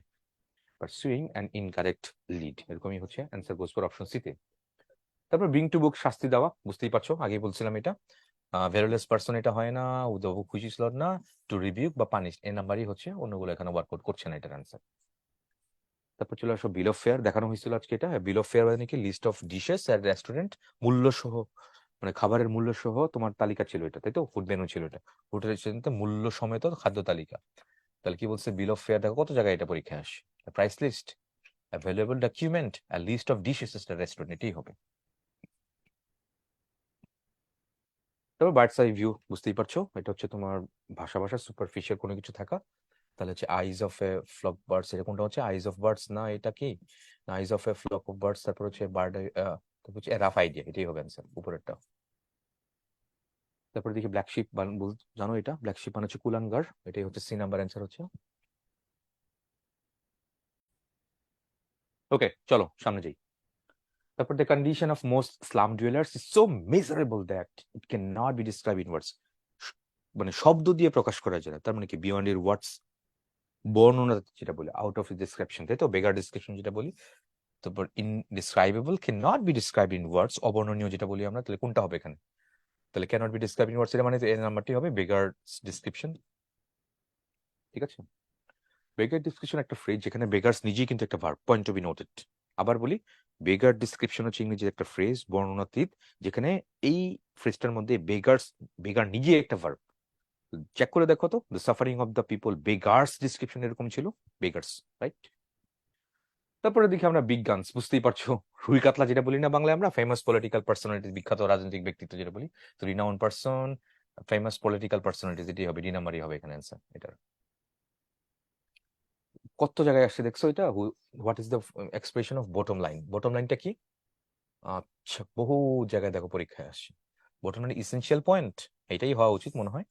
পারসিউইং অ্যান ইনকারেক্ট লিড, এরকমই হচ্ছে answer goes for option C তে। তারপর ব্রিং টু বুক, শাস্তি দেওয়া, বুঝতেই পারছো, আগেই বলছিলাম এটা। ভেরোলেস পার্সন এটা হয় না, the book which is Lord না, টু রিবিউক বা পানিশ, এ নাম্বারই হচ্ছে, অন্যগুলো এখানে ওয়ার্কআউট করছে না এটার অ্যান্সার। তারপর চলে আসো বিল অফ ফেয়ার, দেখানো হয়েছিল আজকে এটা। বিল অফ ফেয়ার মানে কি? List of dishes at restaurant, মূল্য সহ, মানে খাবারের মূল্য সহ তোমার তালিকা ছিল এটা, তাই তো? ফুড মেনু ছিল এটা, হোটেল রেস্টুরেন্টে মূল্য সমেত খাদ্য তালিকা। তাহলে কি বলছে? বিল অফ ফেয়ার, দেখো কত জায়গায় এটা পরীক্ষায় আসে। প্রাইস লিস্ট, অ্যাভেলেবল ডকুমেন্ট, আর list of dishes at restaurant, এটাই হবে। তারপর বার্ডস আই ভিউ, বুঝতেই পারছো, এটা হচ্ছে তোমার ভাষা ভাষা সুপারফিশিয়াল কোনো কিছু থাকা। তাহলে হচ্ছে eyes of a flock birds, এটা কোনটা হচ্ছে? আইজ অফ বার্ডস না, এটা কি eyes of a flock of birds? তারপর হচ্ছে বার্ড, তারপর হচ্ছে রাফ আইডিয়া, এটাই হবে অ্যান্সার উপরেরটা। তারপরে দেখি ব্ল্যাক শিপ, জানো এটা? ব্ল্যাক শিপ মানে হচ্ছে কুলাঙ্গার, এটাই হচ্ছে সি নাম্বার অ্যান্সার হচ্ছে। ওকে, চলো সামনে যাই। তারপর the condition of most slum dwellers is so measurable that it can not be describe in words, মানে শব্দ দিয়ে প্রকাশ করা যায় না। তার মানে কি? বিয়ন্ড এর ওয়ার্ডস, বর্ণনা যেটা বলি, আউট অফ ডিসক্রিপশন, তাই তো? বেগার ডিসক্রিপশন যেটা বলি। তারপর indescribable, can not be describe in words, অবর্ণনীয় যেটা বলি আমরা। তাহলে কোনটা হবে এখানে? তাহলে can not be describe in words, এটা মানে এর নাম্বারটি হবে বেগার ডিসক্রিপশন। ঠিক আছে, বেগার ডিসক্রিপশন একটা ফ্রেজ যেখানে বেগার্স নিজেই কিন্তু একটা verb, point to be noted. আবার বলি, বেগার ডিসক্রিপশন হচ্ছে ইংরেজির একটা ফ্রেজ, বর্ণনাতীত, যেখানে এই ফ্রেজটার মধ্যে বেগার্স, বেগার নিজে একটা ভার্ব। চেক করে দেখো তো, the suffering of the people, beggars description এরকম ছিল, বেগার্স, রাইট? তারপরে দেখি আমরা বিজ্ঞান, বুঝতেই পারছো, রুই কাতলা যেটা বলি না বাংলায় আমরা, ফেমাস পলিটিক্যাল পার্সোনালিটি, বিখ্যাত রাজনৈতিক ব্যক্তিত্ব যেটা বলি। তো renown person, famous political personality, যেটি হবে ডি নাম্বারই হবে এখানে অ্যান্সার এটার। কত জায়গায় আসছে দেখছো এটা? What is the expression of bottom line? Bottom লাইনটা কি? আচ্ছা, বহু জায়গায় দেখো পরীক্ষায় আসছে। বটম লাইন ইসেনশিয়াল পয়েন্ট, এটাই হওয়া উচিত মনে হয়।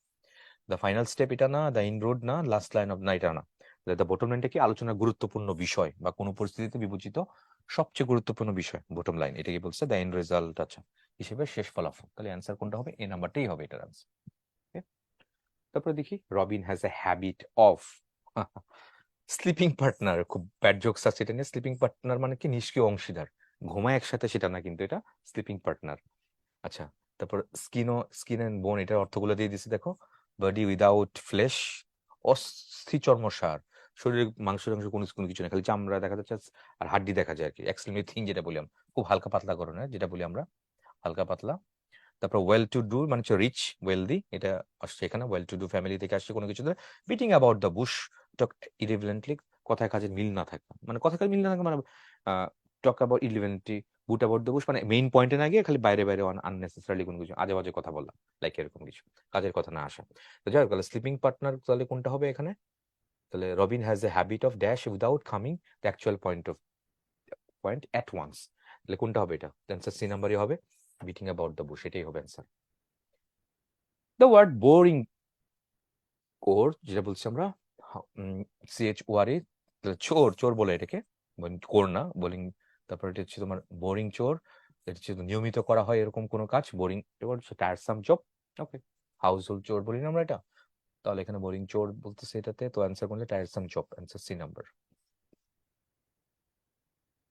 দ্য ফাইনাল স্টেপ এটা না, দ্য ইন রোড না, লাস্ট লাইন অফ না, এটা না। দ্য বটম লাইনটা কি? আলোচনার গুরুত্বপূর্ণ বিষয় বা কোনো পরিস্থিতিতে বিবেচিত সবচেয়ে গুরুত্বপূর্ণ বিষয়, বটম লাইন। এটা কি বলছে? দ্য এন্ড রেজাল্ট, আচ্ছা, হিসেবে শেষ ফলাফল। তাহলে অ্যান্সার কোনটা হবে? এই নাম্বারটাই হবে এটার অ্যান্সার। তারপরে দেখি Robin has a habit of sleeping partner, খুব ব্যাড জোকস আছে এটা নিয়ে। স্লিপিং পার্টনার মানে কি? নিষ্ক্রিয় অংশীদার, ঘুমায় একসাথে, সেটা না কিন্তু এটা স্লিপিং পার্টনার। আচ্ছা, তারপর স্কিন এন্ড বোন, এটার অর্থগুলো দিয়ে দিছি দেখো। বডি উইদাউট ফ্লেশ, অস্থি চর্মসার, শরীরের মাংসের অংশ কোনো কোনো কিছু না, খালি চামড়া দেখা যাচ্ছে আর হাড্ডি দেখা যায় আর কি। এক্সট্রিমলি থিন যেটা বলি আমরা, খুব হালকা পাতলা ধরনের যেটা বলি আমরা, হালকা পাতলা। তারপর ওয়েল টু ডু মানে হচ্ছে রিচ, ওয়েলদি, এটা আসছে এখানে, ওয়েল টু ডু ফ্যামিলি থেকে আসছে কোনো কিছুতে। বিটিং অ্যাবাউট দ্য বুশ, টক ইরিভেলেন্টলি, কথায় কাজে মিল না থাকা, মানে কথায় কাজে মিল না থাকা মানে talk about irrelevantly, boot about the bush মানে মেইন পয়েন্টে না গিয়ে খালি বাইরে বাইরে আননেসেসারিলি কোনো কিছু আজে বাজে কথা বলা, লাইক এরকম কিছু, কাজের কথা না আসা। তো যাই হোক, তাহলে স্লিপিং পার্টনার তাহলে কোনটা হবে এখানে? তাহলে Robin has a habit of dash without coming the actual point at once. তাহলে কোনটা হবে এটা? অ্যান্সার সি নাম্বারই হবে, বিটিং অ্যাবাউট দ্য বুশ, এটাই হবে answer. The word boring, core যেটা বলছি আমরা, CHORE, চোর, চোর বলে এটাকে, কোর না বোলিং। তারপর এটা হচ্ছে তোমার বোরিং চোর, এটা যদি নিয়মিত করা হয় এরকম কোনো কাজ, বোরিং টায়ারসাম জব। ওকে, হাউস হোল্ড চোর বলি না আমরা এটা, তাহলে এখানে বোরিং চোর বলতেছে এটাতে, তো অ্যান্সার কোনটা? Tiresome job, answer C number.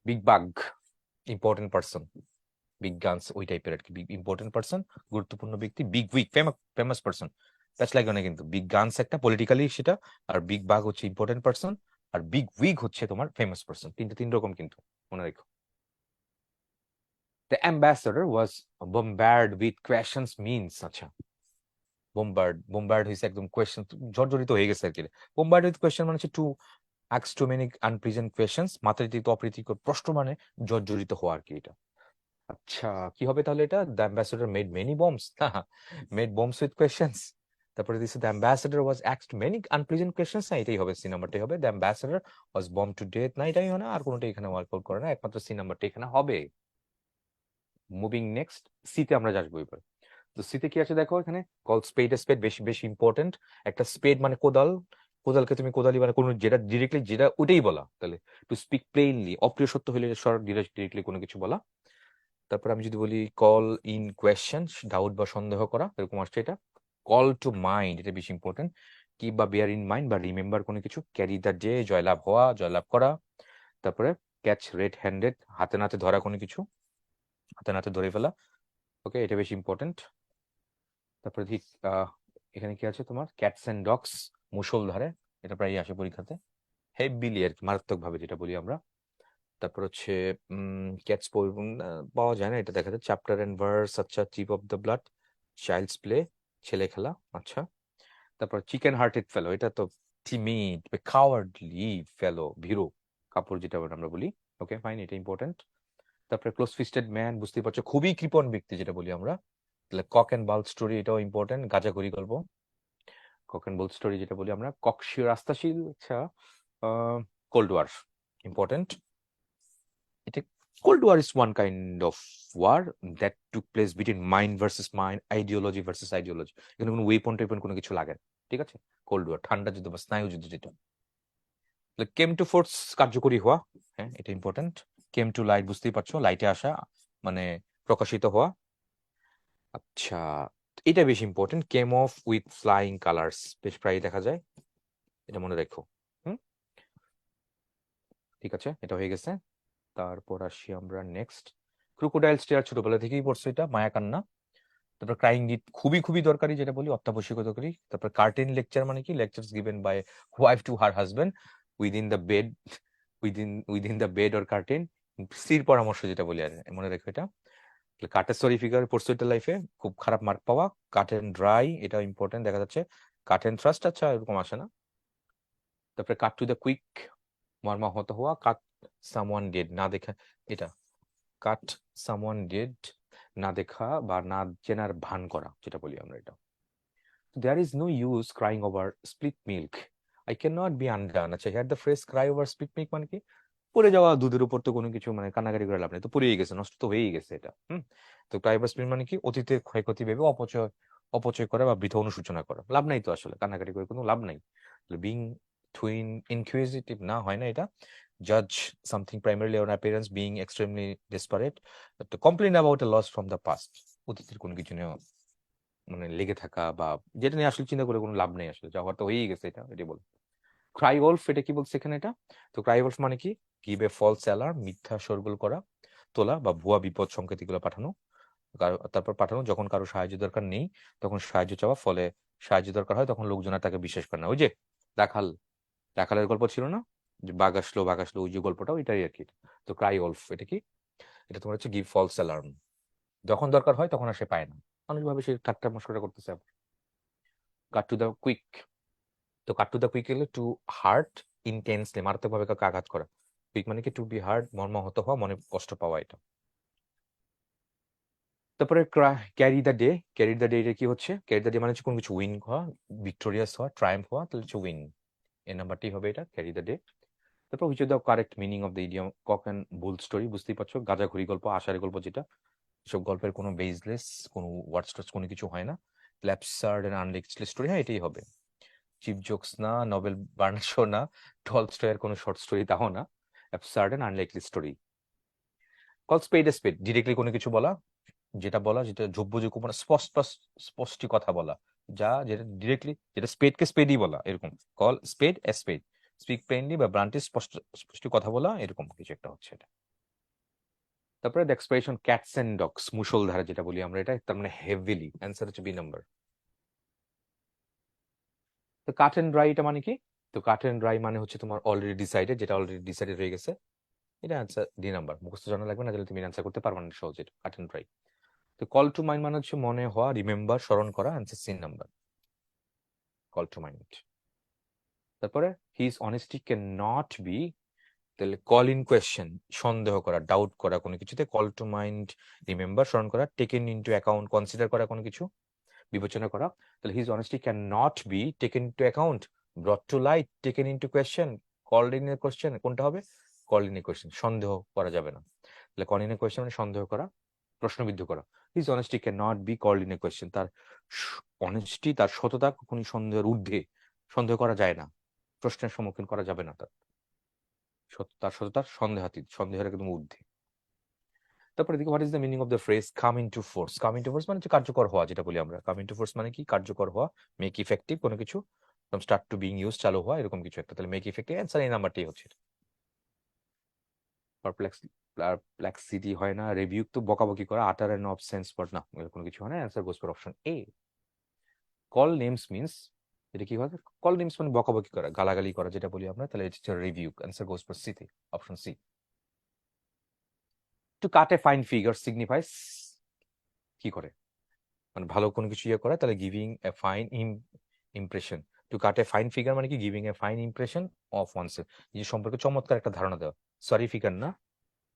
Big bug, important person, big guns ওই টাইপের আর কি, বিগ ইম্পর্টেন্ট পার্সন, গুরুত্বপূর্ণ ব্যক্তি। বিগ উইক, ফেমাস পার্সন, প্যাচ লাগবে না কিন্তু। বিগ গানস একটা পলিটিক্যালি সেটা, আর বিগ বাগ হচ্ছে ইম্পর্টেন্ট পার্সন, আর বিগ উইক হচ্ছে তোমার ফেমাস পার্সন। তিন রকম কিন্তু, মনে রেখো। The ambassador was bombarded with questions means, আচ্ছা বোম্বার্ড হয়েছে একদম কোয়েশ্চেন, জর্জরিত হয়ে গেছে আর কি। বোম্বার্ড উইথ কোয়েশ্চেন মানে হচ্ছে to ask too many unpleasant questions, মাত্রাতীত অপ্রীতিকর প্রশ্ন মানে জর্জরিত হওয়া আর কি এটা। আচ্ছা কি হবে তাহলে এটা? The ambassador made many bombs, made bombs with questions. তারপরে দিছে the ambassador was asked many unpleasant questions, না এটাই হবে, সি নাম্বারটাই হবে। The ambassador was bomb to death, না এটাই হয় না, আর কোনোটা এখানে ওয়ার্কআউট করে না, একমাত্র সি নাম্বারটা এখানে হবে। মুভিং নেক্সট, সিতে আমরা আসবো এবার। তো সিতে কি আছে দেখো এখানে, কল স্পেড এ স্পেড, বেশি বেশি ইম্পর্টেন্ট। একটা স্পেড মানে কোদাল, কোদালকে তুমি কোদালি মানে কোনো যেটা ডিরেক্টলি যেটা ওটাই বলা, তাহলে টু স্পিক প্লেইনলি, অপ্রিয় সত্য হলে ডিরেক্টলি কোনো কিছু বলা। তারপর আমি যদি বলি কল ইন কোয়েশ্চেন, ডাউট বা সন্দেহ করা, এরকম আসছে এটা। কল টু মাইন্ড, এটা বেশি ইম্পর্টেন্ট, কি বা বেয়ার ইন মাইন্ড বা রিমেম্বার কোনো কিছু। ক্যারি দ্য ডে, জয়লাভ হওয়া, জয়লাভ করা। তারপরে ক্যাচ রেড হ্যান্ডেড, হাতে নাতে ধরা কোনো কিছু, হাতে নাতে ধরে ফেলা। ওকে, এটা বেশি ইম্পর্টেন্ট। তারপরে ঠিক এখানে কি আছে তোমার, ক্যাটস এন্ড ডগস, মুষলধারে, এটা প্রায় আসে পরীক্ষাতে, হেভিলি আর কি, মারাত্মক ভাবে যেটা বলি আমরা। তারপর হচ্ছে ক্যাটস পাওয়া যায় না, এটা দেখা যায় চ্যাপ্টার এন্ড ভার্স, আচ্ছা chip of the blood, child's play, ছেলে খেলা, আচ্ছা। তারপর চিকেন হার্টেড ফেলো, এটা তো টিমিড, কাওয়ার্ডলি ফেলো, ভীরু, কাপড় যেটা আমরা বলি। ওকে ফাইন, এটা ইম্পর্টেন্ট। তারপরে ক্লোজ ফিস্টেড ম্যান, বুঝতেই পারছো খুবই কৃপণ ব্যক্তি যেটা বলি আমরা। তাহলে কক এন্ড বাল্ব স্টোরি, এটাও ইম্পর্টেন্ট, গাঁজাখড়ি গল্প। কক এন্ড বাল্ব স্টোরি যেটা বলি আমরা, ককশীয় রাস্তাশীল, আচ্ছা। Cold war, important. এটা cold war is one kind of war that took place between mind versus mind, ideology versus ideology. এখানে কোনো ওয়েপন টেপন কোনো কিছু লাগে না, ঠিক আছে। কোল্ড ওয়ার ঠান্ডা যুদ্ধ বা স্নায়ু যুদ্ধ যেটা। কেম টু ফোর্স, কার্যকরী হওয়া, হ্যাঁ এটা ইম্পর্টেন্ট। কেম টু লাইট, বুঝতেই পারছো লাইটে আসা, মানে প্রকাশিত হওয়া। আচ্ছা এটা বেশি important, came of with flying colours, বেশ প্রায় দেখা যায়, এটা মনে রেখো। হুম, ঠিক আছে, এটা হয়ে গেছে। তারপর আসি আমরা নেক্সট, ক্রোকোডাইল স্টেয়ার, ছোটবেলা থেকেই পড়ছো এটা, মায়া কান্না। তারপর ক্রাইং গিট, খুবই খুবই দরকারি যেটা বলি, অত্যাবশ্যকীয় দরকারি। তারপর কার্টেন লেকচার মানে কি, lectures given by wife to her husband within the bed, within the bed or curtain, স্ত্রীর পরামর্শ যেটা বলি আর, মনে রেখো এটা। কাটেসরি ফিগার পড়ছো এটা লাইফে, খুব খারাপ মার্ক পাওয়া। কাট এন্ড ড্রাই, এটা ইম্পর্টেন্ট, দেখা যাচ্ছে কাট এন্ড থ্রাস্ট, আচ্ছা এরকম আসে না। তারপরে কাট টু দ্য কুইক, মর্মাহত হওয়া। কাট সামওয়ান ডেড, না দেখা, এটা কাট সামওয়ান ডেড, না দেখা বা না চেনার ভান করা যেটা বলি আমরা এটা। There is no use crying over split milk, I can not be undone, আচ্ছা here the phrase cry over split milk মানে কি, পড়ে যাওয়া দুধের উপর তো কোনো কিছু মানে কান্নাকাটি করে লাভ নেই, তো পড়েই গেছে, নষ্ট তো হয়েই গেছে এটা। তো ক্রাই ওভার স্প্লিট মানে কি, অতীতের ক্ষয়ক্ষতি ভেবে অপচয় অপচয় করা বা বৃথা অনুসূচনা করা, লাভ নাই তো আসলে, কান্নাকাটি করে কোনো লাভ নাই। বিং টুইন ইনকুইজিটিভ, না হয় না এটা। জাজ something primarily on appearance, being extremely desperate, তো complain about a loss from the past, অতীতের কোনো কিছু নিয়ে মানে লেগে থাকা, বা যেটা নিয়ে আসলে চিন্তা করে কোনো লাভ নেই, আসলে যা হওয়ার তো হয়েই গেছে, এটা এটাই বল। ক্রাই ওলফ, এটা কি বলছে এখানে এটা, তো ক্রাই ওলফ মানে কি, গিভ এ ফলস অ্যালার্ম, মিথ্যা শোরগোল করা, তোলা বা ভুয়া বিপদ সংকেত এগুলো পাঠানো। তারপর পাঠানো যখন কারো সাহায্য দরকার নেই তখন সাহায্য চাওয়া, ফলে সাহায্য দরকার হয় তখন লোকজন আর তাকে বিশ্বাস করে না। ওই যে রাখাল, রাখালের গল্প ছিল না, যে বাঘ আসলো, ওই যে গল্পটা ওইটাই আর কি। তো ক্রাই ওলফ এটা কি, এটা তোমার হচ্ছে গিভ ফলস অ্যালার্ম, যখন দরকার হয় তখন আর সে পায় না, অনেকভাবে সে ঠাট্টা মশকরা করতেছে। কাট টু দ্য কুইক, তো কাট টু দ্য কুইক এলে টু হার্ট ইন্টেন্সলি, মারাত্মকভাবে কাউকে আঘাত করা। কুইক মানে কি, টু বি হার্ট, মর্মাহত হওয়া, মনে কষ্ট পাওয়া এটা। তারপরে carry the day, carry the day কি হচ্ছে, ক্যারি দ্য ডে মানে হচ্ছে কোনো কিছু উইন হওয়া, ভিক্টোরিয়াস হওয়া, ট্রায়াম্ফ হওয়া, তাহলে হচ্ছে উইন, এই নাম্বারটি হবে এটা, ক্যারি দ্য ডে। তারপর হচ্ছে the correct meaning of the idiom, cock and bull story, বুঝতেই পারছো গাঁজাখড়ি গল্প, আষাঢ়ি গল্প যেটা, এসব গল্পের কোনো বেসলেস, কোনো ওয়ার্ডস টস কোনো কিছু হয় না। অ্যাবসার্ড এন্ড আনলিস্টেড স্টোরি, হ্যাঁ এটাই হবে। চিপ জোকস না, নোবেল বার্নশো না, টলস্টয়ের কোনো শর্ট স্টোরি তাও না, absurd and unlikely story. Call spade a spade, directly কোনো কিছু বলা, যেটা যোগ্য মানে স্পষ্ট কথা বলা, যেটা ডিরেক্টলি, যেটা স্পেডকে স্পেডই বলা, এরকম। কল স্পেড এ স্পেড, স্পিক প্লেনলি বা ব্লান্টলি, স্পষ্ট কথা বলা, এরকম কিছু একটা হচ্ছে এটা। তারপরে the expression cats and dogs, মুষলধারে যেটা বলি আমরা, এটা তার মানে হেভিলি, অ্যান্সার হচ্ছে বি নাম্বার। তো কাট এন্ড ড্রাই এটা মানে কি? তো কাট এন্ড ড্রাই মানে হচ্ছে তোমার অলরেডি ডিসাইডেড, যেটা অলরেডি ডিসাইডেড হয়ে গেছে, এটা অ্যান্সার ডি নাম্বার। মুখস্থ জানা লাগবে না, তাহলে তুমি অ্যান্সার করতে পারবে না সহজে, কাট এন্ড ড্রাই। তো কল টু মাইন্ড মানে হচ্ছে মনে হওয়া, রিমেম্বার, স্মরণ করা, answer C number, call to mind. তারপরে his honesty can not be, তাহলে কল ইন কোয়েশ্চেন, সন্দেহ করা, ডাউট করা কোনো কিছুতে, কল টু মাইন্ড রিমেম্বার, স্মরণ করা, টেকেন ইনটু অ্যাকাউন্ট, কনসিডার করা কোনো কিছু, বিবেচনা করা। তাহলে his honesty can not be taken into account, ব্রট two light, taken into question, called in a question, কোনটা হবে? কলড ইন এ কোয়েশ্চেন, সন্দেহ করা যাবে না। তাহলে কল ইন এ কোয়েশ্চেন মানে সন্দেহ করা, প্রশ্নবিদ্ধ করা। His honesty can not be called in a question, তার অনেস্টি, তার সততা কখনই সন্দেহের ঊর্ধ্বে, সন্দেহ করা যায় না, প্রশ্নের সম্মুখীন করা যাবে না তার, তার সততার সন্দেহাতীত, সন্দেহের একদম ঊর্ধ্বে। তারপরে দেখি what is the meaning of the phrase come into force. Come into force মানে হচ্ছে কার্যকর হওয়া, যেটা বলি আমরা। কাম ইনটু ফোর্স মানে কি? কার্যকর হওয়া, মেক ইফেক্টিভ কোনো কিছু, from start to being use, চালু হওয়া, এরকম কিছু একটা। তাহলে মেক ইফেক্টিভ, অ্যান্সার এই নাম্বারটাই হচ্ছে। পারপ্লেক্সিটি হয় না, রিবিউক তো বকাবকি করা, আটার এন্ড অফ সেন্স বাট না, কোনো কিছু হয় না, answer goes for option A. Call names means, এটা কি হয়? কল নেমস মানে বকাবকি করা, গালাগালি করা, যেটা বলি আমরা, তাহলে এটা হচ্ছে রিভিউক, অ্যান্সার গোস ফর সি তে, option C. To cut a fine figure signifies, কি করে? মানে ভালো কোনো কিছু ইয়ে করা, তাহলে giving a fine impression. To cut a fine figure মানে কি? Giving a fine impression of oneself, নিজের সম্পর্কে চমৎকার একটা ধারণা দেওয়া। সরি ফিগার না,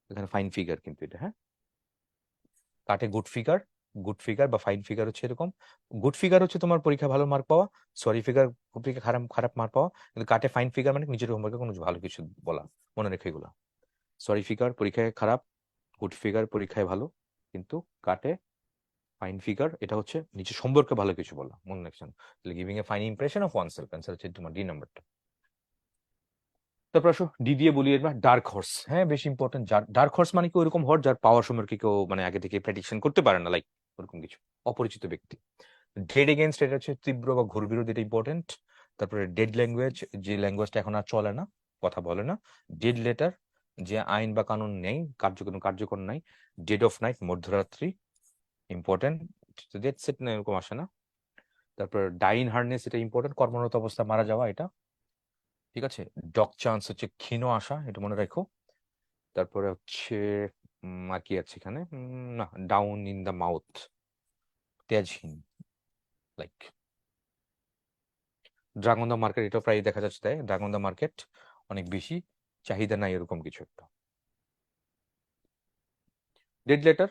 এখানে ফাইন ফিগার কিন্তু এটা, হ্যাঁ। কাটে গুড ফিগার, গুড ফিগার বা ফাইন ফিগার হচ্ছে এরকম। গুড ফিগার হচ্ছে তোমার পরীক্ষা ভালো মার্ক পাওয়া, সরি ফিগার পরীক্ষা খারাপ খারাপ মার্ক পাওয়া, কিন্তু কাটে ফাইন ফিগার মানে নিজের সম্পর্কে কোনো ভালো কিছু বলা। মনে রেখে এগুলা, সরি ফিগার পরীক্ষায় খারাপ, গুড ফিগার পরীক্ষায় ভালো, কিন্তু কাটে ফাইন ফিগার এটা হচ্ছে নিজের সম্পর্কে ভালো কিছু বলা, মনে রাখছেন। তাহলে giving a fine impression of oneself, answer হচ্ছে তোমার ডি নাম্বারটা। তারপর আসো ডি দিয়ে বলি এবার ডার্ক হর্স। হ্যাঁ, বেশি ইম্পর্টেন্ট। ডার্ক হর্স মানে কি? ওইরকম হর্স যার পাওয়ার সম্পর্কে কেউ মানে আগে থেকে প্রেডিকশন করতে পারে না, লাইক ওরকম কিছু, অপরিচিত ব্যক্তি। ডেড এগেইনস্ট, এটা হচ্ছে তীব্র বা ঘোর বিরোধী, এটা ইম্পর্টেন্ট। তারপরে ডেড ল্যাঙ্গুয়েজ, যে ল্যাঙ্গুয়েজটা এখন আর চলে না, কথা বলে না। ডেড লেটার, যে আইন বা কানুন নেই, কার্যকর নাই। ডেড অফ নাইট, মধ্যরাত্রি, ইম্পর্টেন্ট। ডেড সেট না, এরকম আসে না। তারপর ডাইন হার্নেস, এটা ইম্পর্টেন্ট, কর্মরত অবস্থা মারা যাওয়া, এটা ঠিক আছে। ডক চান্স হচ্ছে ক্ষীণ আশা, এটা মনে রাখো। তারপরে হচ্ছে আর কি আছে এখানে, না, ডাউন ইন দ্য মাউথ, তেজহীন, লাইক ড্রাগন দ্য মার্কেট, এটা প্রায় দেখা যাচ্ছে, তাই ড্রাগন দ্য মার্কেট অনেক বেশি চাহিদা নাই, এরকম কিছু একটা। ডেড লেটার,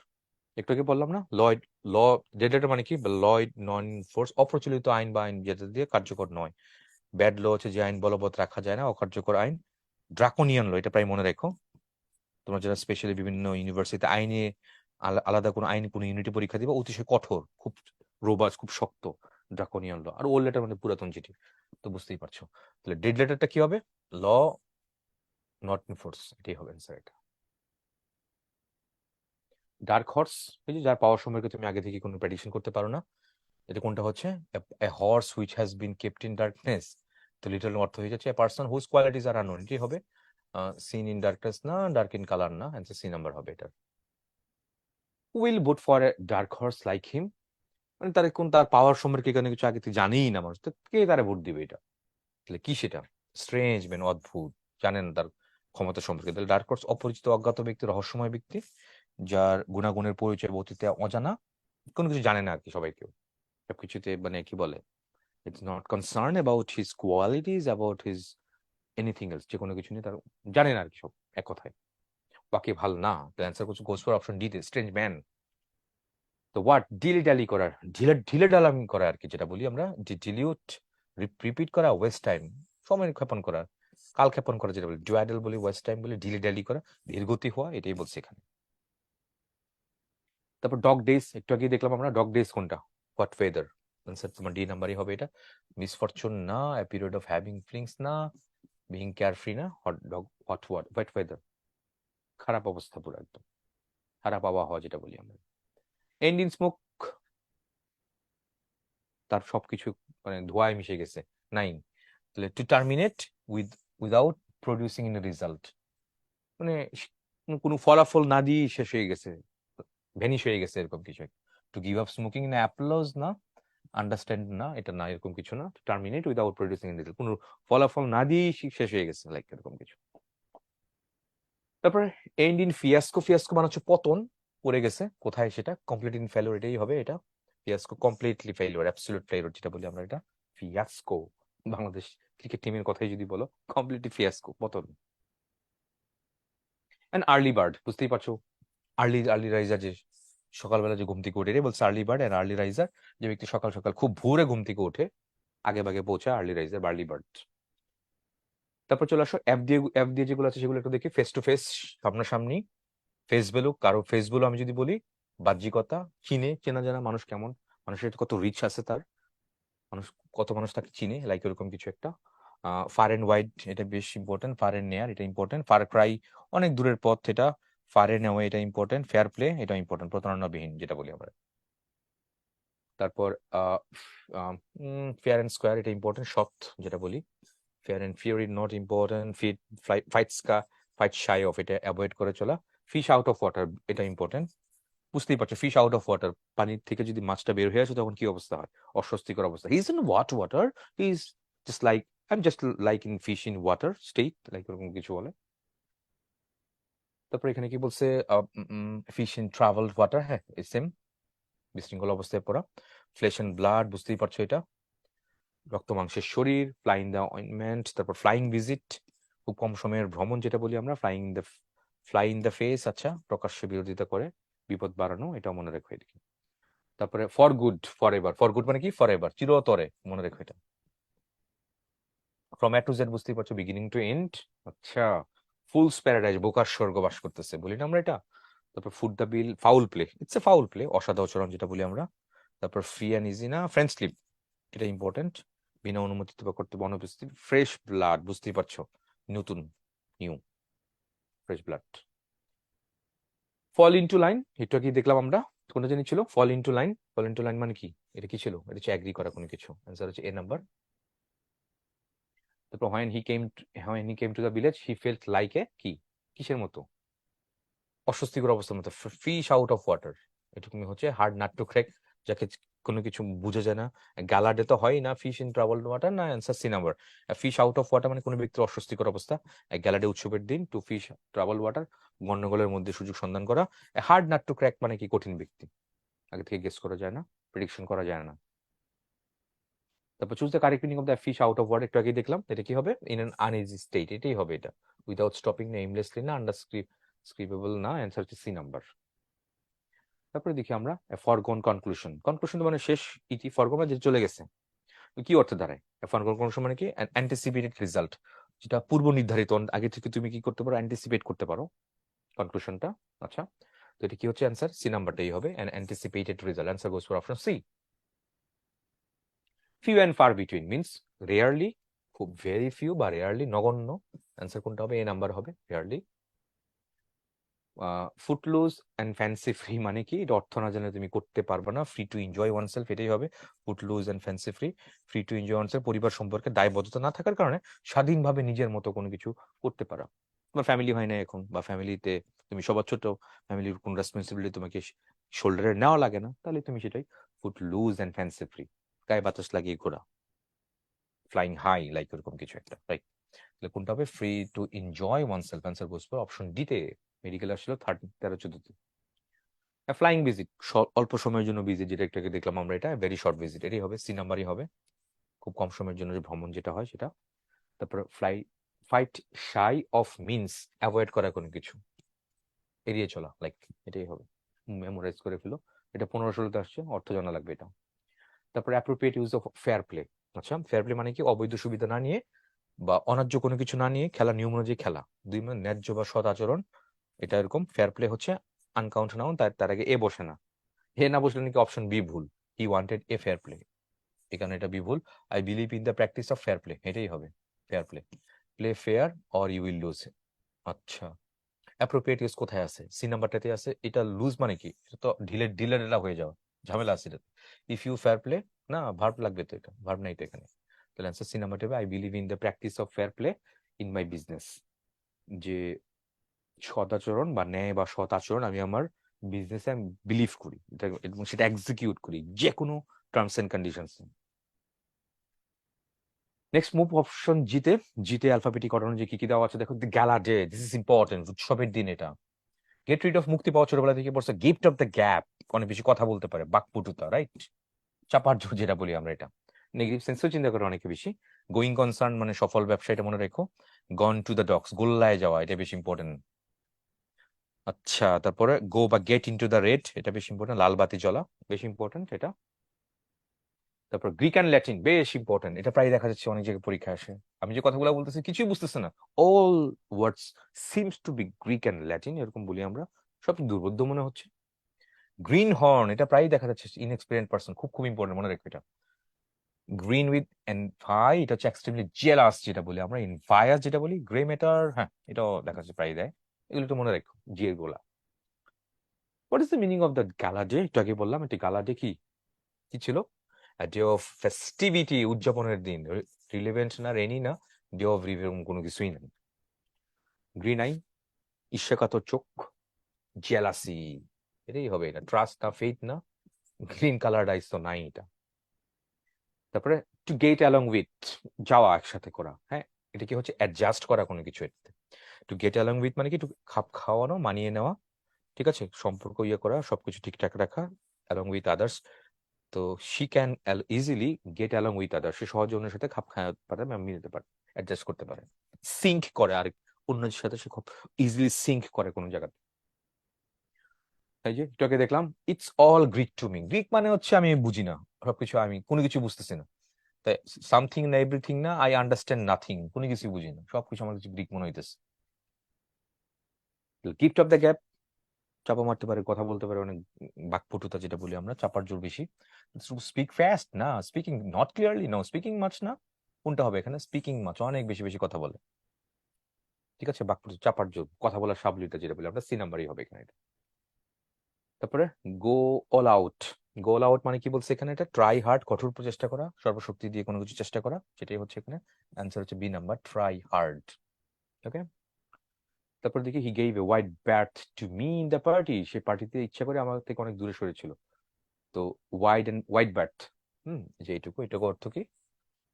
একটু আগে বললাম না, লয়েড ল, ডেড লেটার মানে কি? লয়েড নন ফোর্স, অপ্রচলিত আইন বা আইন যেটা দিয়ে কার্যকর নয়। ব্যাড ল হচ্ছে যে আইন বলবৎ রাখা যায় না, অকার্যকর আইন। ড্রাকোনিয়ান ল, এটা প্রায় মনে রাখো। তোমরা যারা স্পেশালি বিভিন্ন ইউনিভার্সিটিতে আইনে আলাদা কোনো আইন কোনো ইউনিটি পরীক্ষা দিবা, অতিশয় কঠোর, খুব রোবাস, খুব শক্ত, ড্রাকোনিয়ান ল। আর ওল্ড লেটার মানে পুরাতন চিঠি, তো বুঝতেই পারছো। তাহলে ডেড লেটারটা কি হবে? ল নট ইন ফোর্স, এটাই হবে অ্যান্সার এটা। ডার্ক হর্স, এই যে যার পাওয়ার সম্পর্কে তুমি আগে থেকে কোনো প্রেডিকশন করতে পারো না, এটা কোনটা হচ্ছে? A horse which has been kept in darkness. তো লিটারাল অর্থ হয়ে যাচ্ছে a person whose qualities are unknown, এটাই হবে। সিন ইন ডার্কনেস না, ডার্ক ইন কালার না, অ্যান্সার সি নাম্বার হবে এটা। Will vote for a dark horse like him, মানে তার পাওয়ার সম্পর্কে এখানে কিছু আগে থেকে জানেই না মানুষ, তো কে তারা ভোট দিবে? এটা তাহলে কি সেটা? স্ট্রেঞ্জ ম্যান, অদ্ভুত, জানেন তার ক্ষমতা সম্পর্কে। তাহলে ডার্ক হর্স অপরিচিত অজ্ঞাত ব্যক্তি, রহস্যময় ব্যক্তি, যার গুণাগুণের পরিচয় অতীতে অজানা, কোনো কিছু জানে না আর কি, সবাই কেউ সবকিছুতে মানে কি বলে, it's not concern about his qualities, about his anything else, যে কোনো কিছু নিয়ে তার জানে না আর কি, সব এক কথায়, বাকি ভাল না। তো অ্যান্সার করছে গোস ফর অপশন ডি তে, স্ট্রেঞ্জ ম্যান। তো হোয়াট, ডিলি ডালি করা, ঢিলে ডালামি করা আর কি, যেটা বলি আমরা, ডিলিউট, রিপিট করা, ওয়েস্ট টাইম, সময় ক্ষেপণ করা, কাল ক্ষেপণ করা, যেটা বলি ডুয়াডেল বলি, ওয়েস্ট টাইম বলি, ডিলি ডালি করা, ধীরগতি হওয়া, এটাই বলছে এখানে। তারপর ডগ ডেজ, একটু আগে দেখলাম আমরা, ডগ ডেজ কোনটা? হোয়াট ওয়েদার, আনসার তোমার ডি নাম্বারই হবে এটা। মিসফরচুন না, a period of having feelings না, বিং কেয়ারফ্রি না, হট ডগ, হোয়াট ওয়েদার, খারাপ অবস্থা পুরো একদম। খারাপ আবহাওয়া যেটা বলি আমরা। এন্ড ইন স্মোক, তার সবকিছু মানে ধোঁয়ায় মিশে গেছে। 9, তাহলে to terminate without producing in result, মানে কোনো ফলাফল না দিয়ে শেষ হয়ে গেছে, ভ্যানিশ হয়ে গেছে, এরকম কিছু। টু গিভ আপ স্মোকিং না অ্যাপ্লজ না, আন্ডারস্ট্যান্ড না, এটা না, এরকম কিছু না। Terminate without producing in result, কোনো ফলাফল না দিয়ে শেষ হয়ে গেছে, লাইক এরকম কিছু। তারপরে এন্ড ইন ফিয়াস্কো, ফিয়াস্কো মানে হচ্ছে পতন, পড়ে গেছে কোথায়, সেটা কমপ্লিট ইন ফেলিওর, এটাই হবে এটা। ফিয়াস্কো কমপ্লিটলি ফেলিওর, অ্যাবসলিউট ফেলিওর যেটা বলি আমরা, এটা ফিয়াস্কো। বাংলাদেশ ক্রিকেট টিমের কথাই যদি বলো, কমপ্লিটলি ফিয়াস্কো, পতন। এন্ড আর্লি বার্ড, বুঝতেই পারছো, আর্লি আর্লি রাইজার, যে সকালবেলা যে ঘুম থেকে উঠে, রে বলছে early bird. And early riser, যে ব্যক্তি সকাল সকাল খুব ভোরে ঘুম থেকে উঠে, আগে ভাগে পৌঁছায়, আর্লি রাইজার, আর্লি বার্ড। তারপর চলে আসো অ্যাপ দিয়ে যেগুলো আছে সেগুলো একটু দেখি। ফেস টু ফেস, সামনাসামনি। ফেস ভ্যালু, কারো ফেস ভ্যালু আমি যদি বলি, বাহ্যিকতা, চেনা জানা মানুষ কেমন, মানুষের কত রিচ আছে, তার মানুষ, কত মানুষ তাকে চিনে, লাইক এরকম কিছু একটা। ফার এন্ড ওয়াইড, এটা বেশ ইম্পর্টেন্ট। ফার এন্ড নেয়ার, এটা ইম্পর্টেন্ট। ফার ক্রাই, অনেক দূরের পথ, এটা। ফার এন্ড অ্যাওয়ে, এটা ইম্পর্টেন্ট। ফেয়ার প্লে, এটা ইম্পর্টেন্ট, প্রতারণাবিহীন যেটা বলি আমরা। তারপর ফেয়ার এন্ড স্কোয়ার, এটা ইম্পর্টেন্ট, সৎ যেটা বলি। Fair and fury not important. Fight shy of, এটা অ্যাভয়েড করে চলা। ফিশ আউট অফ ওয়াটার, এটা ইম্পর্টেন্ট। বুঝতেই পারছো, ফিশ আউট অফ ওয়াটার, পানির থেকে যদি মাছটা বের হয়ে আসে তখন কি অবস্থা হয়, অস্বস্তিকর অবস্থা। হি is in water, he is just like, I am just like in fish in water state, like এরকম কিছু বলে। তারপর এখানে কি বলছে, ফিশ ইন ট্রাভেলড ওয়াটার, হ্যাঁ সেম, বিশৃঙ্খল অবস্থায় পড়া। ফ্লেশ এন্ড ব্লাড, বুঝতেই পারছো এটা, রক্ত মাংসের শরীর। ফ্লাইং দ্য অয়েন্টমেন্ট, তারপর ফ্লাইং ভিজিট, খুব কম সময়ের ভ্রমণ যেটা বলি আমরা। ফ্লাই ইন দ্য ফেস, আচ্ছা, প্রকাশ্যে বিরোধিতা করে, বিপদ বাড়ানো, এটাও মনে রেখো এদিকে। তারপরে for good, for ever, for good মানে কি, ফর এভার, চিরতরে, মনে রেখো এটা। ফ্রম এ টু জেড, বুঝতেই পারছো, বিগিনিং টু এন্ড। আচ্ছা, ফুলস প্যারাডাইস, বোকার স্বর্গ বাস করতেছে, বলি না আমরা এটা। তারপর foot the bill, foul play, it's a foul play, অসাদাচরণ যেটা বলি আমরা। তারপর ফ্রি অ্যান্ড ইজি না, ফ্রেন্ড স্লিপ, এটা ইম্পর্টেন্ট, বিনা অনুমতিতে বা কর্তব্য অনুপস্থিত। ফ্রেশ ব্লাড, বুঝতেই পারছো, নতুন, new, fresh blood. Fall into line, এটা কি দেখলাম আমরা, কোনটা জানি ছিল, fall into line. Fall into line মানে কি, এটা কি ছিল, এটা হচ্ছে অ্যাগ্রি করা কোনো কিছু, অ্যান্সার হচ্ছে এ নাম্বার। তারপর when he came to the village he felt like a কি, কিসের মতো, অস্বস্তিকর অবস্থার মতো, ফিশ আউট অফ ওয়াটার, এটুকুনি হচ্ছে হার্ড নাট টু ক্র্যাক, যাকে কোনো কিছু বুঝে যায় না। গালাডে তো হয় না, ফিশ ইন ট্রাভেলড ওয়াটার, না, answer C number. Fish out of water মানে কোনো ব্যক্তির অস্বস্তিকর অবস্থা। গ্যালাডে উৎসবের দিন, টু ফিশ ট্রাভেল ওয়াটার, গন্ডগোলের মধ্যে সুযোগ সন্ধান করা। হার্ড নাট টু ক্র্যাক মানে কি, কঠিন ব্যক্তি, আগে থেকে গেস করা যায় না, প্রেডিকশন করা যায় না। তারপর choose the correct meaning of the fish out of water, একটু আগে দেখলাম, এটা কি হবে, ইন অ্যান আনইজি স্টেট, এটাই হবে এটা। উইদাউট স্টপিং না, এমলেসলি না, স্ক্রিপেবল না, অ্যান্সার হচ্ছে সি নাম্বার। তারপরে দেখি আমরা ফরগন কনক্লুশন, কনক্লুশন মানে শেষ ইতি, ফরগন মানে যে চলে গেছে, কি অর্থে দাঁড়ায় ফরগন কনক্লুশন মানে কি, অ্যান্টিসিপেটেড রেজাল্ট, যেটা পূর্ব নির্ধারিত, আগে থেকে তুমি কি করতে পারো, অ্যান্টিসিপেট করতে পারো কনক্লুশনটা। আচ্ছা, তো এটা কি হচ্ছে, অ্যান্সার সি নাম্বারটাই হবে, an anticipated result, answer goes for option C. Few and far between means rarely, খুব ভেরি ফিউ বা রেয়ারলি, নগণ্য, অ্যান্সার কোনটা হবে, এ নাম্বার হবে, rarely. Footloose and fancy free মানে কি, এটা অর্থ না জানলে তুমি করতে পারবে না। ফ্রি টু এনজয় ওয়ানসেলফ, এটাই হবে footloose and fancy free. Free to enjoy oneself, পরিবার সম্পর্কে দায়বদ্ধতা না থাকার কারণে স্বাধীনভাবে নিজের মতো কোনো কিছু করতে পারা। তোমার ফ্যামিলি হয় না এখন, বা ফ্যামিলিতে তুমি সবার ছোট, ফ্যামিলির কোন রেসপন্সিবিলিটি তোমাকে শোল্ডারে নেওয়া লাগে না, তাহলে তুমি সেটাই footloose and fancy free, গায়ে বাতাস লাগিয়ে ঘোরা, ফ্লাইং হাই, লাইক এরকম কিছু একটা, রাইট। তাহলে কোনটা হবে, free to enjoy oneself, answer goes for option D তে। মেডিকেল আসছিল 13-14-তে। ফ্লাইং ভিজিট, অল্প সময়ের জন্য ভিজিট, যেটা একটাকে দেখলাম আমরা, এটা ভেরি শর্ট ভিজিট, এটাই হবে, সি নাম্বারই হবে, খুব কম সময়ের জন্য যে ভ্রমণ যেটা হয় সেটা। তারপর fight shy of means avoid করা কোনো কিছু, এড়িয়ে চলা, লাইক এটাই হবে, মেমোরাইজ করে ফেলো, এটা 15-16তে আসছে, অর্থ জানা লাগবে এটা। তারপর appropriate use of fair play, আচ্ছা, ফেয়ার প্লে মানে কি, অবৈধ সুবিধা না নিয়ে বা অন্যায্য কোনো কিছু না নিয়ে খেলা, নিয়ম অনুযায়ী খেলা, দুই মানে ন্যায্য বা সদ আচরণ, এটা এরকম। ফেয়ার প্লে হচ্ছে আনকাউন্ট নাউন, তার আগে এ বসে না, হে না বসলে নাকি অপশন বি ভুল, he wanted a fair play, এখানে এটা বি ভুল। I believe in the practice of fair play, এটাই হবে fair play. Play fair or you will lose, আচ্ছা, অ্যাপ্রোপ্রিয়েট ইউজ কোথায় আছে? সি নাম্বারটাতে আছে। এটা লুজ মানে কি? এটা তো ঢিলেঢালা হয়ে যাওয়া, ঝামেলা আছে এটাতে। ইফ ইউ ফেয়ার প্লে, না ভার্ব লাগবে তো, এটা ভার্ব নাই তো এখানে। তাহলে অ্যান্সার সি নাম্বারটা হবে I believe in the practice of fair play in my business. যে সদাচরণ বা ন্যায় বা সৎ আচরণ আমি আমার বিজনেসে আমি বিলিভ করি, এবং সেটা এক্সিকিউট করি যে কোনো terms and conditions. Next move option জিতে। জিতে অ্যালফাবেটিক অর্ডার অনুযায়ী কি কি দেওয়া আছে দেখো। দি গ্যালা ডে, দিস ইজ ইম্পর্টেন্ট, উৎসবের দিন এটা। গেট রিড অফ, মুক্তি পাওয়া, ছোটবেলা থেকে পড়ছে। গিফট অফ দ্য গ্যাপ, অনেক বেশি কথা বলতে পারে, বাকপটুতা, রাইট? চাপার জোর যেটা বলি আমরা, এটা নেগেটিভ সেন্সেও চিন্তা করে অনেকে বেশি। গোয়িং কনসার্ন মানে সফল ব্যবসা, এটা মনে রেখো। গন টু দ্য ডগস, গোল্লায় যাওয়া, এটা বেশি ইম্পর্টেন্ট। আচ্ছা, তারপরে গো বা গেট ইনটু দ্য রেড, এটা বেশি ইম্পর্টেন্ট। লাল বাতি জ্বলা, বেশি ইম্পর্টেন্ট এটা। তারপর গ্রিক অ্যান্ড ল্যাটিন, বেশ ইম্পর্টেন্ট, এটা প্রায় দেখা যাচ্ছে অনেক জায়গায় পরীক্ষা আসে। আমি যে কথাগুলো বলতেছি কিছুই বুঝতেছে না, all words seems to be Greek and Latin, এরকম বলি আমরা। সব দুর্বোধ্য মনে হচ্ছে। গ্রিন হর্ন, এটা প্রায় দেখা যাচ্ছে ইনএক্সপিরিয়েন্স পার্সন, খুব খুব ইম্পর্টেন্ট, মনে রাখবে এটা। গ্রিন উইথ এনভাই, এটা হচ্ছে এক্সট্রিমলি জেলাস যেটা বলি আমরা। ইনভায়াস যেটা বলি। গ্রে ম্যাটার, হ্যাঁ এটাও দেখা যাচ্ছে প্রায় দেয়। এগুলো তো মনে রাখো, জিএর গোলা। What is the meaning of the গালা ডে? একটু আগে বললাম এটি গালা ডে কি কি ছিল? ডে অফ ফেস্টিভিটি, উদযাপনের দিন। রিলেভেন্ট না, রেনি না, ডে অফ রিভ, কোনো কিছুই নেই। গ্রিন আই, ঈর্ষাকাতর চোখ, জেলাসি, এটাই হবে। এটা ট্রাস্ট না, ফেথ না, গ্রিন কালার আইস তো নাই এটা। তারপরে টু গেট অ্যালং উইথ, যাওয়া, একসাথে করা, হ্যাঁ এটা কি হচ্ছে? অ্যাডজাস্ট করা কোনো কিছু এতে। টু গেট অ্যালং উইথ মানে কি? একটু খাপ খাওয়ানো, মানিয়ে নেওয়া, ঠিক আছে, সম্পর্ক ইয়ে করা, সবকিছু ঠিকঠাক রাখা। অ্যালং উইথ আদার্স, তো she can easily get along with others, সে সহজে অন্যের সাথে খাপ খাওয়াতে পারে, মিলতে পারে, অ্যাডজাস্ট করতে পারে। সিঙ্ক করে, আর অন্যের সাথে সে খুব ইজিলি সিঙ্ক করে কোনো জায়গাতে। তাই যে এটাকে দেখলাম, it's all Greek to me. Greek মানে হচ্ছে আমি বুঝি না সবকিছু, আমি কোনো কিছু বুঝতেছি না। তাই সামথিং না, এভরিথিং না, আই আন্ডারস্ট্যান্ড নাথিং, কোনো কিছু বুঝি না, সবকিছু আমার কিছু গ্রিক মনে হইতেছে। গিফট অফ দ্য গ্যাপ, চাপা মারতে পারে, কথা বলতে পারে, অনেক বাকপটুতা যেটা বলি আমরা, চাপার জোর বেশি। স্পিক ফাস্ট না, speaking not clearly, no speaking much না, কোনটা হবে এখানে? স্পিকিং মাচ, অনেক বেশি বেশি কথা বলে, ঠিক আছে। বাকপটু, চাপার জোর, কথা বলার সাবলিটা যেটা বলি আমরা, সি নাম্বারই হবে এখানে এটা। তারপরে গো অল আউট। গো অল আউট মানে কি বলছে এখানে? এটা ট্রাই হার্ড, কঠোর প্রচেষ্টা করা, সর্বশক্তি দিয়ে কোনো কিছু চেষ্টা করা, সেটাই হচ্ছে এখানে অ্যান্সার, হচ্ছে B number, try hard. Okay, তারপর দেখি he gave a wide berth to me in the party, সে পার্টিতে ইচ্ছা করে আমার থেকে অনেক দূরে সরেছিল। তো ওয়াইড ব্যার্থ, যে এইটুকু, এটুকু অর্থ কি?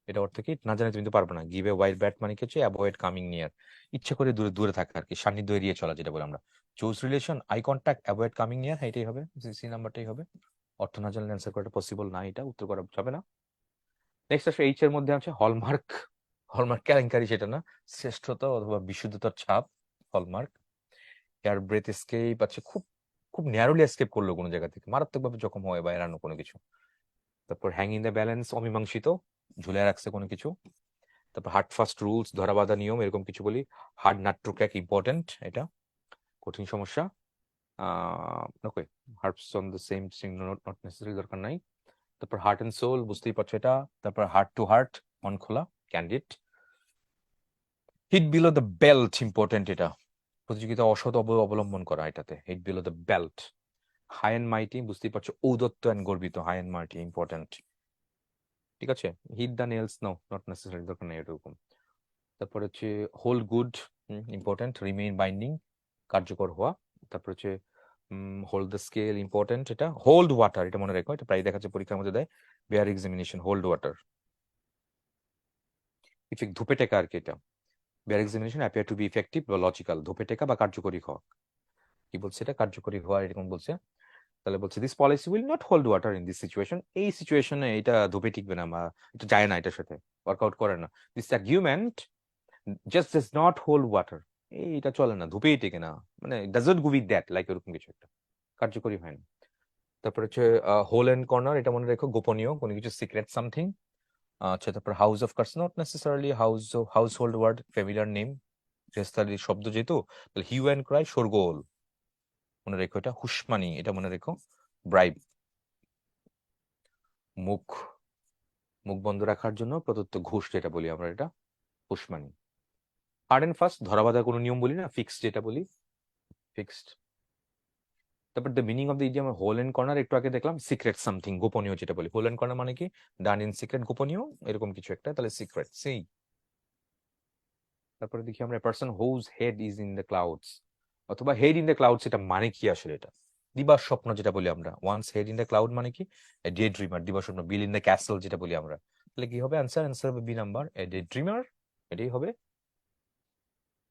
এটা অর্থ কি না জানি তুমি তো পারবে না। গিভ এ ওয়াইড ব্যার্থ মানে কি হচ্ছে? অ্যাভয়েড কামিং নিয়ার, ইচ্ছা করে দূরে দূরে থাকা আর কি, সান্নিধ্য এড়িয়ে চলা যেটা বলে আমরা। Choose relation, eye contact, avoid coming near, হ্যাঁ এটাই হবে, সি নাম্বারটাই হবে। অর্থ না জানলে অ্যান্সার করাটা পসিবল না, এটা উত্তর করা যাবে না। নেক্সট আসলে এইচ এর মধ্যে আছে হলমার্ক। হলমার্ক কেলেঙ্কারি সেটা না, শ্রেষ্ঠতা অথবা বিশুদ্ধতার ছাপ, হলমার্ক। এয়ার ব্রেথ এসকেপ আছে, খুব খুব ন্যারোলি এসকেপ করলো কোনো জায়গা থেকে, মারাত্মকভাবে জখম হয় বা এড়ানো কোনো কিছু। তারপর হ্যাং ইন দ্য ব্যালেন্স, অমীমাংসিত, ঝুলে রাখছে কোনো কিছু। তারপর হার্ড ফাস্ট রুলস, ধরা বাঁধা নিয়ম, এরকম কিছু বলি। Hard nut to crack, important, এটা কঠিন সমস্যা। Okay, herbs on the same thing, not necessary, দরকার নাই। তারপর হার্ট এন্ড সোল, বুঝতেই পারছো এটা। তারপর হার্ট টু হার্ট, মন খোলা, candid. Hit below the belt, important এটা, প্রতিযোগিতা অসৎ অবলম্বন করা, এটাতে hit below the belt. High and mighty, বুঝতেই পারছো, ঔদত্ত এন্ড গর্বিত, হাই এন্ড মাইটি, ইম্পর্টেন্ট, ঠিক আছে। Hit the nails, no not necessary, দরকার নেই এরকম। তারপর হচ্ছে hold good, important. Remain binding, কার্যকর হওয়া। তারপর হচ্ছে হোল্ড দ্য স্কেল, ইম্পর্টেন্ট এটা। হোল্ড ওয়াটার, এটা মনে রাখো, এটা প্রায় দেখা যাচ্ছে পরীক্ষার মধ্যে দেয়। Bear examination, hold water. Effect, ধূপে টেকা আর কি এটা। Bear examination appear to be effective বা লজিক্যাল, ধূপে টেকা বা কার্যকরী হওয়া। কি বলছে এটা? কার্যকরী হওয়া, এরকম বলছে। তাহলে বলছে this policy will not hold water in this situation, এই সিচুয়েশনে এটা ধূপে টিকবে না, বা এটা যায় না, এটার সাথে ওয়ার্কআউট করে না। This argument just does not hold water, এটা চলে না, ধূপেই টেকে না, মানে doesn't go with that, like এরকম কিছু একটা, কার্যকরী হয় না। তারপর হচ্ছে হোল এন্ড কর্নার, এটা মনে রেখো, গোপনীয় কোনো কিছু, সিক্রেট সামথিং। আচ্ছা, তারপর house of cards, not necessarily household word, familiar name, গৃহস্থালির শব্দ যেহেতু, তাহলে হিউ অ্যান্ড ক্রাই, শোরগোল, মনে রেখো এটা। হুসমানি, এটা মনে রেখো, ব্রাইব। মুখ, মুখ বন্ধ রাখার জন্য প্রদত্ত ঘুষ যেটা বলি আমরা, এটা হুসমানি। হার্ড এন্ড ফাস্ট, ধরা বাঁধা কোনো নিয়ম বলি না, ফিক্স যেটা বলি। ফিক্সড। তারপর the meaning of the idiom hole and corner একটু আগে দেখলাম, সিক্রেট সামথিং, গোপনীয় যেটা বলি। হোল এন্ড কর্নার মানে কি, ডান ইন সিক্রেট, গোপনীয় এরকম কিছু একটা, তাহলে সিক্রেট সেই। তারপরে দেখি আমরা, person whose head is in the clouds, অথবা হেড ইন দ্য ক্লাউডস, এটা মানে কি আসলে? এটা দিবার স্বপ্ন যেটা বলি আমরা, once head in the cloud মানে কি, এ ডে ড্রিমার, দিবার স্বপ্ন। বিল ইন দ্য ক্যাসেল যেটা বলি আমরা, তাহলে কি হবে অ্যান্সার? অ্যান্সার হবে B number, a day dreamer, এটাই হবে।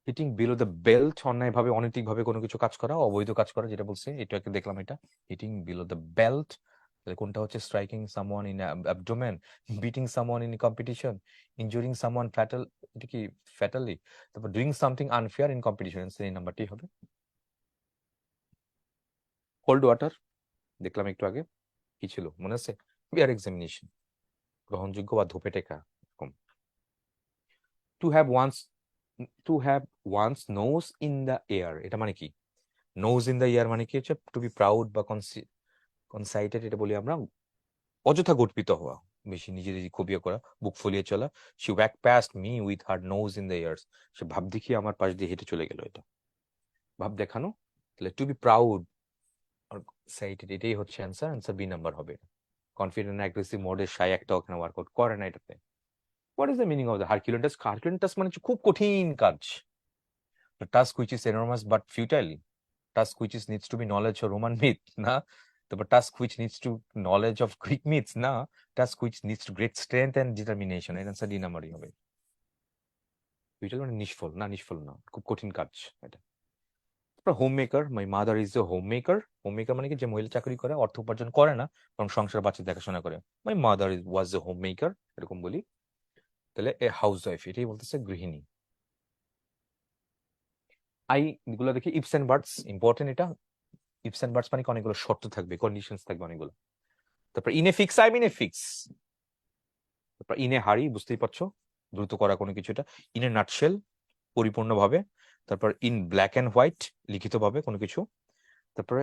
হিটিং বিলো দ্য বেল্ট, অন্যায়ভাবে অনৈতিকভাবে কোনো কিছু কাজ করা, অবৈধ কাজ করা যেটা বলছে, এটা একটা দেখলাম এটা, হিটিং বিলো দ্য বেল্ট। তাহলে কোনটা হচ্ছে? Striking someone in abdomen, beating someone in competition, ইনজুরিং someone fatal, এটা কি ফ্যাটালি। তারপর doing something unfair in competition, এই নাম্বারটি হবে। কোল্ড ওয়াটার দেখলাম একটু আগে, কি ছিল মনে আছে? বিয়ার এক্সামিনেশন, গ্রহণযোগ্য বা ধোপে টেকা এরকম। To have one's, to have one's nose in the air, এটা মানে কি? নোজ ইন দ্য ইয়ার মানে কি হচ্ছে? টু বি প্রাউড বা কনসাইটেড, এটা বলি আমরা অযথা গর্বিত হওয়া, বেশি নিজেদের কবিয়া করা, বুক ফুলিয়ে চলা। She walk past me with her nose in the years, সে ভাব দেখিয়ে আমার পাশ দিয়ে হেঁটে চলে গেল, এটা ভাব দেখানো। তাহলে টু বি প্রাউড আর সাইটেড, এটাই হচ্ছে অ্যান্সার, অ্যান্সার বি নাম্বার হবে। কনফিডেন্ট অ্যাগ্রেসিভ মোডে শাই একটা ওখানে ওয়ার্কআউট করে না এটাতে। What is the meaning of the herculean task? Herculean task মানে হচ্ছে খুব কঠিন কাজ, task which is enormous but futile, task which is needs to be knowledge of Roman myth, না। তারপর task which needs to knowledge of Greek myths, না। task which needs to great strength and determination, এর answer D নাম্বারই হবে। এটা মানে নিষ্ফল না, নিষ্ফল না, খুব কঠিন কাজ এটা। তারপর home maker, my mother is a home maker. Home maker মানে কি, যে মহিলা চাকরি করে, অর্থ উপার্জন করে না, বরং সংসার বাচ্চা দেখাশোনা করে। My mother was A home maker, এরকম বলি। তাহলে এ হাউস ওয়াইফ, এটাই বলতেছে গৃহিণী। আই গুলো দেখি, ইফস এন্ড বাটস ইম্পর্টেন্ট এটা। ইফস এন্ড বাটস মানে কি, অনেকগুলো শর্ত থাকবে, কন্ডিশনস থাকবে অনেকগুলো। তারপর in a fix, I mean a fix. তারপর ইন এ হারি, বুঝতেই পারছো, দ্রুত করা কোনো কিছুটা। ইন এ নাটশেল, পরিপূর্ণভাবে। তারপর ইন ব্ল্যাক অ্যান্ড হোয়াইট, লিখিতভাবে কোনো কিছু। তারপরে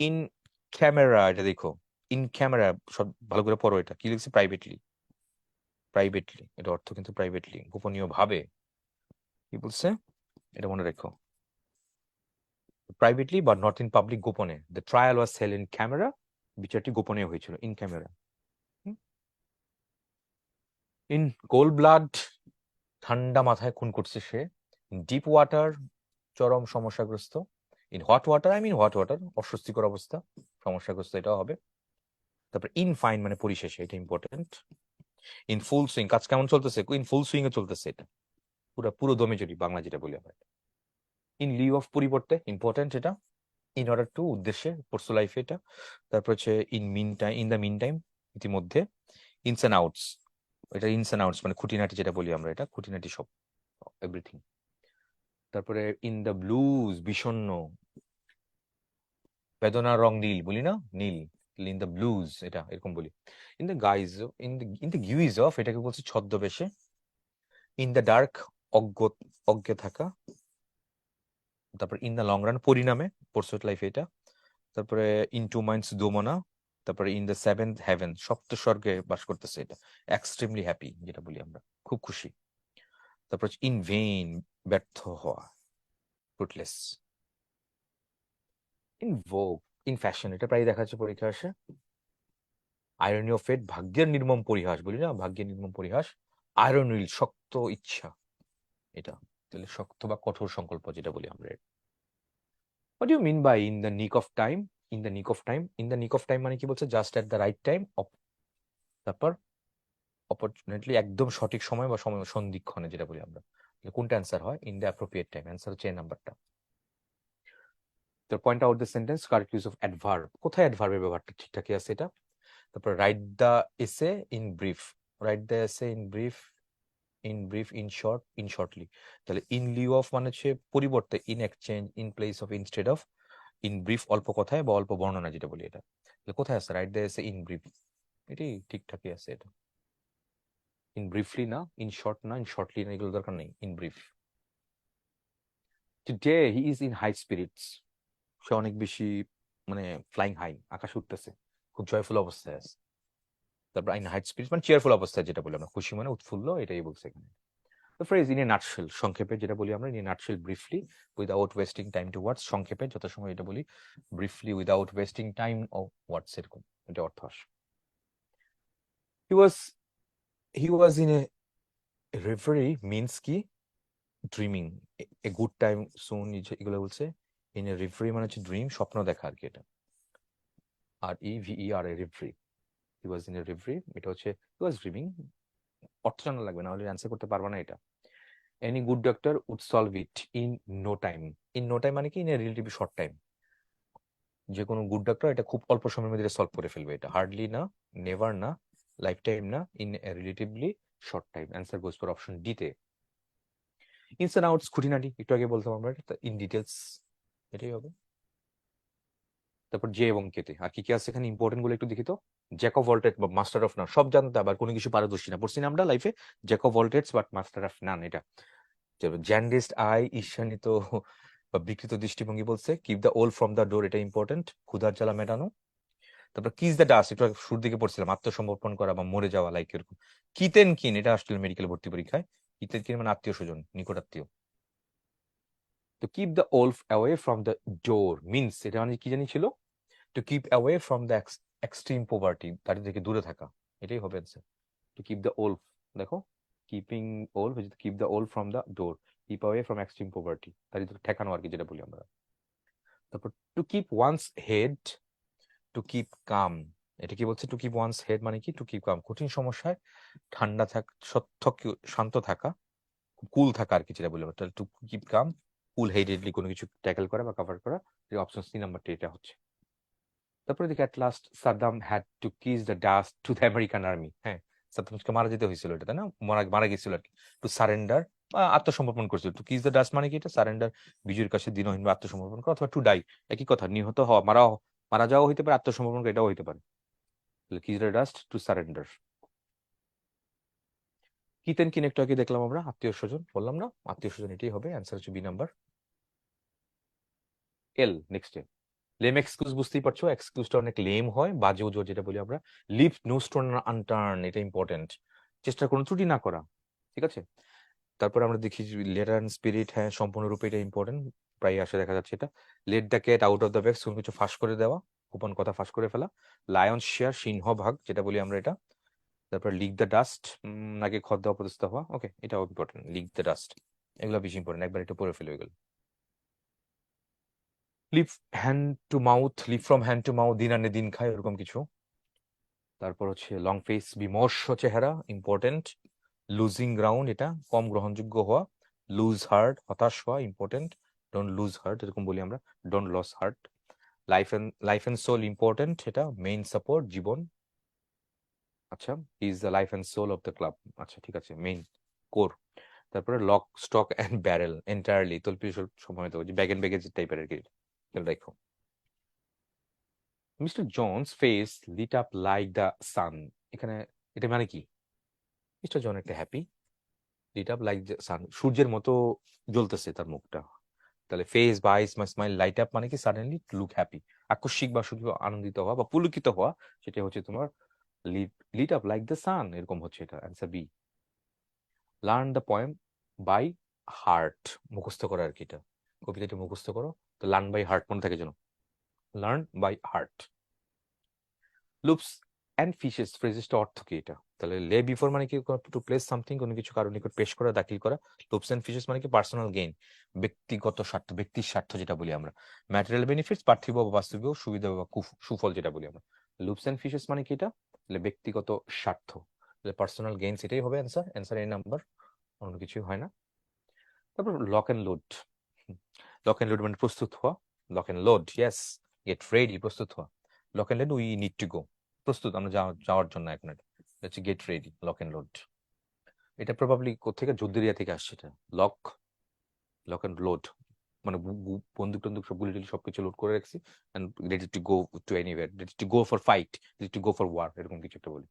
ইন ক্যামেরা, এটা দেখো, ইন ক্যামেরা, সব ভালো করে পড়ো, এটা কি লিখছে? প্রাইভেটলি, প্রাইভেটলি, এটা অর্থ কিন্তু প্রাইভেটলি, গোপনীয় ভাবে। কি বলছে এটা মনে রেখো, privately but not in public, গোপনে। The trial was held in camera, বিচারটি গোপনে হয়েছিল, in camera. In cold blood, ঠান্ডা মাথায় খুন করছে সে। ডিপ ওয়াটার, চরম সমস্যাগ্রস্ত। In hot water, I mean hot water, অস্বস্তিকর অবস্থা, সমস্যাগ্রস্ত, এটাও হবে। তারপর ইন ফাইন মানে পরিশেষে, এটা ইম্পর্টেন্ট। ইন ফুল সুইং, কাজ কেমন চলতেছে? ইন ফুল সুইং এ চলতেছে, এটা পুরো পুরো দমে যদি বাংলা যেটা বলি আমরা। ইন লিউ অফ, পরিবর্তে, ইম্পর্টেন্ট এটা। ইন অর্ডার টু, উদ্দেশ্যে, পরশু লাইফে এটা। তারপর হচ্ছে in mean time, in the mean time, ইতিমধ্যে। ইনস এন্ড আউটস, এটা ইনস এন্ড আউটস মানে খুঁটিনাটি যেটা বলি আমরা, এটা খুঁটিনাটি সব, এভরিথিং। তারপরে ইন দ্য ব্লুজ, বিষণ্ণ, বেদনার রং নীল বলি না, নীল। ইন দ্য ব্লুজ, এটা এরকম বলি। In the guise, in the guise of, এটাকে বলছি ছদ্মবেশে। ইন দ্য ডার্ক, অজ্ঞ, অজ্ঞে থাকা। তারপর ইন দ্য লং রান, পরিণামে, পোর্সুট লাইফ এটা। তারপরে ইন টু মাইন্ডস, দোমনা। তারপরে ইন দ্য সেভেন্থ হেভেন, সপ্ত স্বর্গে বাস করতেছে এটা। এক্সট্রিমলি হ্যাপি যেটা বলি আমরা, খুব খুশি। তারপর ইন ভেইন, ব্যর্থ হওয়া, ফ্রুটলেস। ইন ভোগ, ইন ফ্যাশন, এটা প্রায় দেখা যাচ্ছে পরীক্ষা আসে। আয়রনি অফ ফেট, ভাগ্যের নির্মম পরিহাস বলি না, ভাগ্যের নির্মম পরিহাস। আয়রনিল, শক্ত ইচ্ছা, এটা। তাহলে শক্ত বা কঠোর সংকল্প যেটা বলি আমরা। What you mean by in the nick of time? In the nick of time, in the nick of time মানে কি বলছে? Just at the right time. তারপর অপরচুনিটলি, একদম সঠিক সময় বা সময় সন্ধিক্ষণে যেটা বলি আমরা। কোনটা অ্যান্সার হয়? In the appropriate time, answer হচ্ছে এই নাম্বারটা। তো point out the sentence, correct use of adverb, কোথায় অ্যাডভার্বের ব্যবহারটা ঠিকঠাকই আছে এটা। তারপর right the essay in brief, right the essay in brief, in brief, in short, in shortly. তাহলে ইন লিউ অফ মানে হচ্ছে পরিবর্তে, in exchange, in place of, instead of. In brief, অল্প কথায় বা অল্প বর্ণনা যেটা বলি এটা। তাহলে কোথায় আছে? Write the essay in brief, এটি ঠিকঠাকই আছে এটা। ইন ব্রিফলি না, ইন শর্ট না, ইন শর্টলি না, এগুলো দরকার নেই, in brief. Today he is in high spirits, সে অনেক বেশি মানে ফ্লাইং হাই, আকাশে উঠতেছে, খুব জয়ফুল অবস্থায় আছে। তারপর ইন হাই স্পিরিটস মানে চেয়ারফুল অবস্থায় যেটা বলি আমরা, খুশি মানে উৎফুল্ল, এটাই বলছে এখানে। The phrase in a nutshell, সংক্ষেপে যেটা বলি আমরা, in a nutshell, briefly, without wasting time to words, সংক্ষেপে যত সময় এটা বলি, briefly, without wasting time of words, এরকম এটা অর্থ আসে। He was in a reverie means কি, ড্রিমিং, এ গুড টাইম সুন, এগুলো বলছে। ইন এ রিফ্রি মানে হচ্ছে ড্রিম, স্বপ্ন দেখা আর কি, এটা আর EVER, A রিফ্রি। He was in a রিফ্রি, এটা হচ্ছে হি ওয়াজ ড্রিমিং, অর্থ জানা লাগবে, না হলে অ্যান্সার করতে পারবা না এটা। Any good doctor would solve it in no time. In no time মানে কি, in a relatively short time. যে কোনো গুড ডক্টর এটা খুব অল্প সময়ের মধ্যে সলভ করে ফেলবে। এটা হার্ডলি না, নেভার না, লাইফ টাইম না, in a relatively short time. Answer goes for option D তে। ইনস এন্ড আউটস, খুঁটিনাটি, একটু আগে বলতাম আমরা, ইন ডিটেলস, এটাই হবে। তারপর জে এবং কেতে আর কি কি আছে এখানে, ইম্পর্টেন্ট গুলো একটু দেখি তো। জ্যাক অফ অল ট্রেড বা মাস্টার অফ নান, সব জানতে আবার কোনো কিছু পারদর্শী না, পড়ছি না আমরা লাইফে, jack of all trades but master of none. এটা জ্যান্ডিস্ট আই, ঈর্ষান্বিত বা বিকৃত দৃষ্টিভঙ্গি বলছে। Keep the wolf from the door, এটা ইম্পর্টেন্ট, ক্ষুধার জ্বালা মেটানো। তারপর কিস দ্য ডাস্ট, একটু শুরুর দিকে পড়ছিলাম, আত্মসমর্পণ করা বা মরে যাওয়া, লাইক এরকম। কিতেন কিন, এটা আসলে মেডিকেল ভর্তি পরীক্ষায়, কিতেন কিন মানে আত্মীয় স্বজন, নিকট আত্মীয়। তো keep the wolf away from the door means, এটা মানে কি জানি ছিল, to keep away from the extreme poverty, দারিদ্র থেকে দূরে থাকা, এটাই হবে answer. To keep the wolf, দেখো, keeping wolf, keep the wolf from the door, keep away from extreme poverty, দারিদ্র ঠেকানো আর কি, যেটা বলি আমরা। তারপর to keep one's head, to keep calm, এটা কি বলছে, টু কিপ ওয়ান্স হেড মানে কি, টু কিপ কাম, কঠিন সমস্যায় ঠান্ডা থাকা, শান্ত থাকা, কুল থাকা আর কি, যেটা বলি আমরা। তাহলে টু কিপ কাম, কুল হেডেডলি কোনো কিছু ট্যাকেল করা বা কভার করা, অপশন সি নাম্বারটা এটা হচ্ছে। তারপরে দেখি at last Saddam had to kiss the dust to the American army. হ্যাঁ, সাদ্দামকে মারা যেতে হয়েছিল, এটা তাই না, মারা গেছিল আর কি, টু সারেন্ডার বা আত্মসমর্পণ করেছিল। টু কিস দ্য ডাস্ট মানে কি, এটা সারেন্ডার, বিজয়ের কাছে দিনহীন বা আত্মসমর্পণ করা, অথবা টু ডাই, একই কথা, নিহত হওয়া, মারা যাওয়া হইতে পারে, আত্মসমর্পণ এটাও হইতে পারে। তাহলে kiss the dust, to surrender. Kith and kin একটু আগে দেখলাম আমরা, আত্মীয় স্বজন বললাম না, আত্মীয় স্বজন এটাই হবে, অ্যান্সার হচ্ছে বি নাম্বার। এল নেক্সট, লেম এক্সকিউজ, বুঝতেই পারছো, এক্সকিউজটা অনেক লেম হয়, বাজে উজোর যেটা বলি আমরা। লিভ নো স্টোন আনটার্ন, এটা ইম্পর্টেন্ট, চেষ্টা কোনো ত্রুটি না করা, ঠিক আছে। তারপর আমরা দেখি লেটার অ্যান্ড স্পিরিট, হ্যাঁ সম্পূর্ণরূপে এটা ইম্পর্টেন্ট, প্রায় আসে দেখা যাচ্ছে এটা। Let the cat out of the bag, কোনো কিছু ফাঁস করে দেওয়া, গোপন কথা ফাঁস করে ফেলা। লায়ন শেয়ার, সিংহভাগ যেটা বলি আমরা এটা। তারপর লিক দ্য ডাস্ট, নাকি খদ্দা অপদস্থ হওয়া, ওকে, এটাও ইম্পর্টেন্ট, লিক দ্য ডাস্ট, এগুলো বেশি ইম্পর্টেন্ট, একবার এটা পড়ে ফেলে গেল। Live hand to mouth, live from hand to mouth, দিন আনে দিন খায়, এরকম কিছু। তারপর হচ্ছে লং ফেস, বিমর্ষ চেহারা, ইম্পর্টেন্ট। লুজিং গ্রাউন্ড, এটা কম গ্রহণযোগ্য হওয়া। লুজ হার্ট, হতাশ হওয়া, ইম্পর্টেন্ট। ডোন্ট লুজ হার্ট, এরকম বলি আমরা, don't lose heart. Life and soul, important, এটা মেইন সাপোর্ট, জীবন। আচ্ছা, is the life and soul of the club, আচ্ছা ঠিক আছে, মেইন কোর। তারপরে lock stock and barrel, entirely, তল্পি সময়ত, ব্যাগ এন্ড ব্যাগেজ টাইপের আর কি, দেখো। Mister Jones face lit up like the sun, এখানে এটা মানে কি, মিস্টার জন একটা happy, lit up like the sun, সূর্যের মতো জ্বলতেছে তার মুখটা। তাহলে ফেস বা আইস মাই স্মাইল লাইট আপ মানে কি, সাডেনলি লুক হ্যাপি, আকস্মিক বা শুধু আনন্দিত হওয়া বা পুলকিত হওয়া, সেটা হচ্ছে তোমার lit up like the sun, এরকম হচ্ছে এটা, answer B. Learn the poem by heart, মুখস্থ করা আর কি, এটা কবিতাটি মুখস্থ করো। তো লার্ন বাই হার্ট মনে থাকে যেন, learn by heart. Loaves and fishes, ফ্রেজেসটা অর্থ কি এটা, তাহলে লে বিফোর মানে কি, টু প্লেস সামথিং, কোনো কিছু কারো নিকট পেশ করা, দাখিল করা। লুপস অ্যান্ড ফিশেস মানে কি, পার্সোনাল গেইন, ব্যক্তিগত স্বার্থ, ব্যক্তির স্বার্থ যেটা বলি আমরা। ম্যাটেরিয়াল বেনিফিটস, পার্থিব বা বাস্তবিক সুবিধা বা সুফল যেটা বলি আমরা। লুপস অ্যান্ড ফিশেস মানে কি, এটা তাহলে ব্যক্তিগত স্বার্থ, তাহলে পার্সোনাল গেইন, সেটাই হবে অ্যান্সার, এই নাম্বার, অন্য কিছুই হয় না। তারপর lock and load, lock and load মানে প্রস্তুত হওয়া, lock and load, yes, get ready, প্রস্তুত হওয়া। Lock and load, we need to go, প্রস্তুত আমরা যাওয়ার জন্য, এক মিনিট হচ্ছে get ready, lock and load. এটা প্রবাবলি কোথেকে, যুদ্ধের ইয়া থেকে আসছে এটা, লক অ্যান্ড লোড মানে বন্দুক টন্দুক সব গুলি টুলি সবকিছু লোড করে রাখছি, and ready to go to anywhere, ready to go for fight, ready to go for war, এরকম কিছু একটা বলি।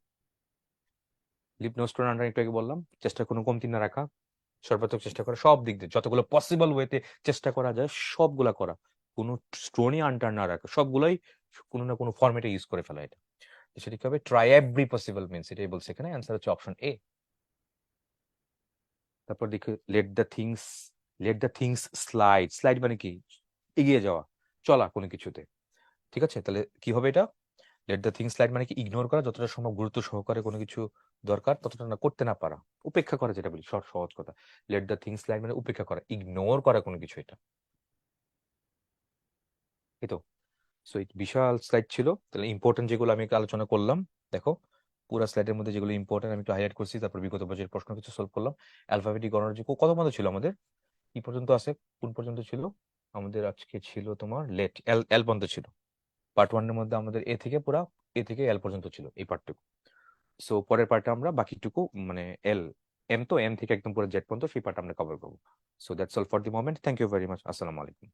লিভ নো স্টোন আন্ডার, একটু আগে বললাম, চেষ্টা কোনো কমতি না রাখা, সর্বাত্মক চেষ্টা করা, সব দিক দিয়ে যতগুলো পসিবল ওয়েতে চেষ্টা করা যায় সবগুলা করা, কোনো স্টোনই আনটার্ন না রাখা, সবগুলোই কোনো না কোনো ফরম্যাটে ইউজ করে ফেলা, এটা সেটা কি হবে, ট্রাই এভরি পসিবল মিনস, এটাই বলছে এখানে, অ্যান্সার হচ্ছে অপশন এ। তারপর দেখো let the things slide. Slide মানে কি? এগিয়ে যাওয়া, চলা কোনো কিছুতে। ঠিক আছে, তাহলে কি হবে এটা? লেট দ্য থিংস স্লাইড মানে কি? ইগনোর করা, যতটা সম্ভব গুরুত্ব সহকারে কোনো কিছু দরকার ততটা না করতে না পারা, উপেক্ষা করা, যেটা বলি সহজ কথা। লেট দ্য থিংস স্লাইড মানে উপেক্ষা করা, ইগনোর করা কোনো কিছু, এটা। এই তো। সো এই বিশাল স্লাইড ছিল, তাহলে ইম্পর্টেন্ট যেগুলো আমি একটু আলোচনা করলাম, দেখো পুরো স্লাইডের মধ্যে যেগুলো ইম্পর্টেন্ট আমি একটু হাইলাইট করছি, তারপর বিগত বছরের প্রশ্ন কিছু সলভ করলাম। অ্যালফাবেটিক গণনা কত মতো ছিল আমাদের? কি পর্যন্ত আছে? কোন পর্যন্ত ছিল আমাদের? আজকে ছিল তোমার লেট এল এল পর্যন্ত ছিল। পার্ট ওয়ান এর মধ্যে আমাদের এ থেকে এল পর্যন্ত ছিল এই পার্টটুকু। সো পরের পার্টে আমরা বাকিটুকু, মানে এল, এম তো এম থেকে একদম পুরো জেড পর্যন্ত, সেই পার্ট আমরা কভার করবো। So that's all for the moment. Thank you very much. আসসালামু আলাইকুম।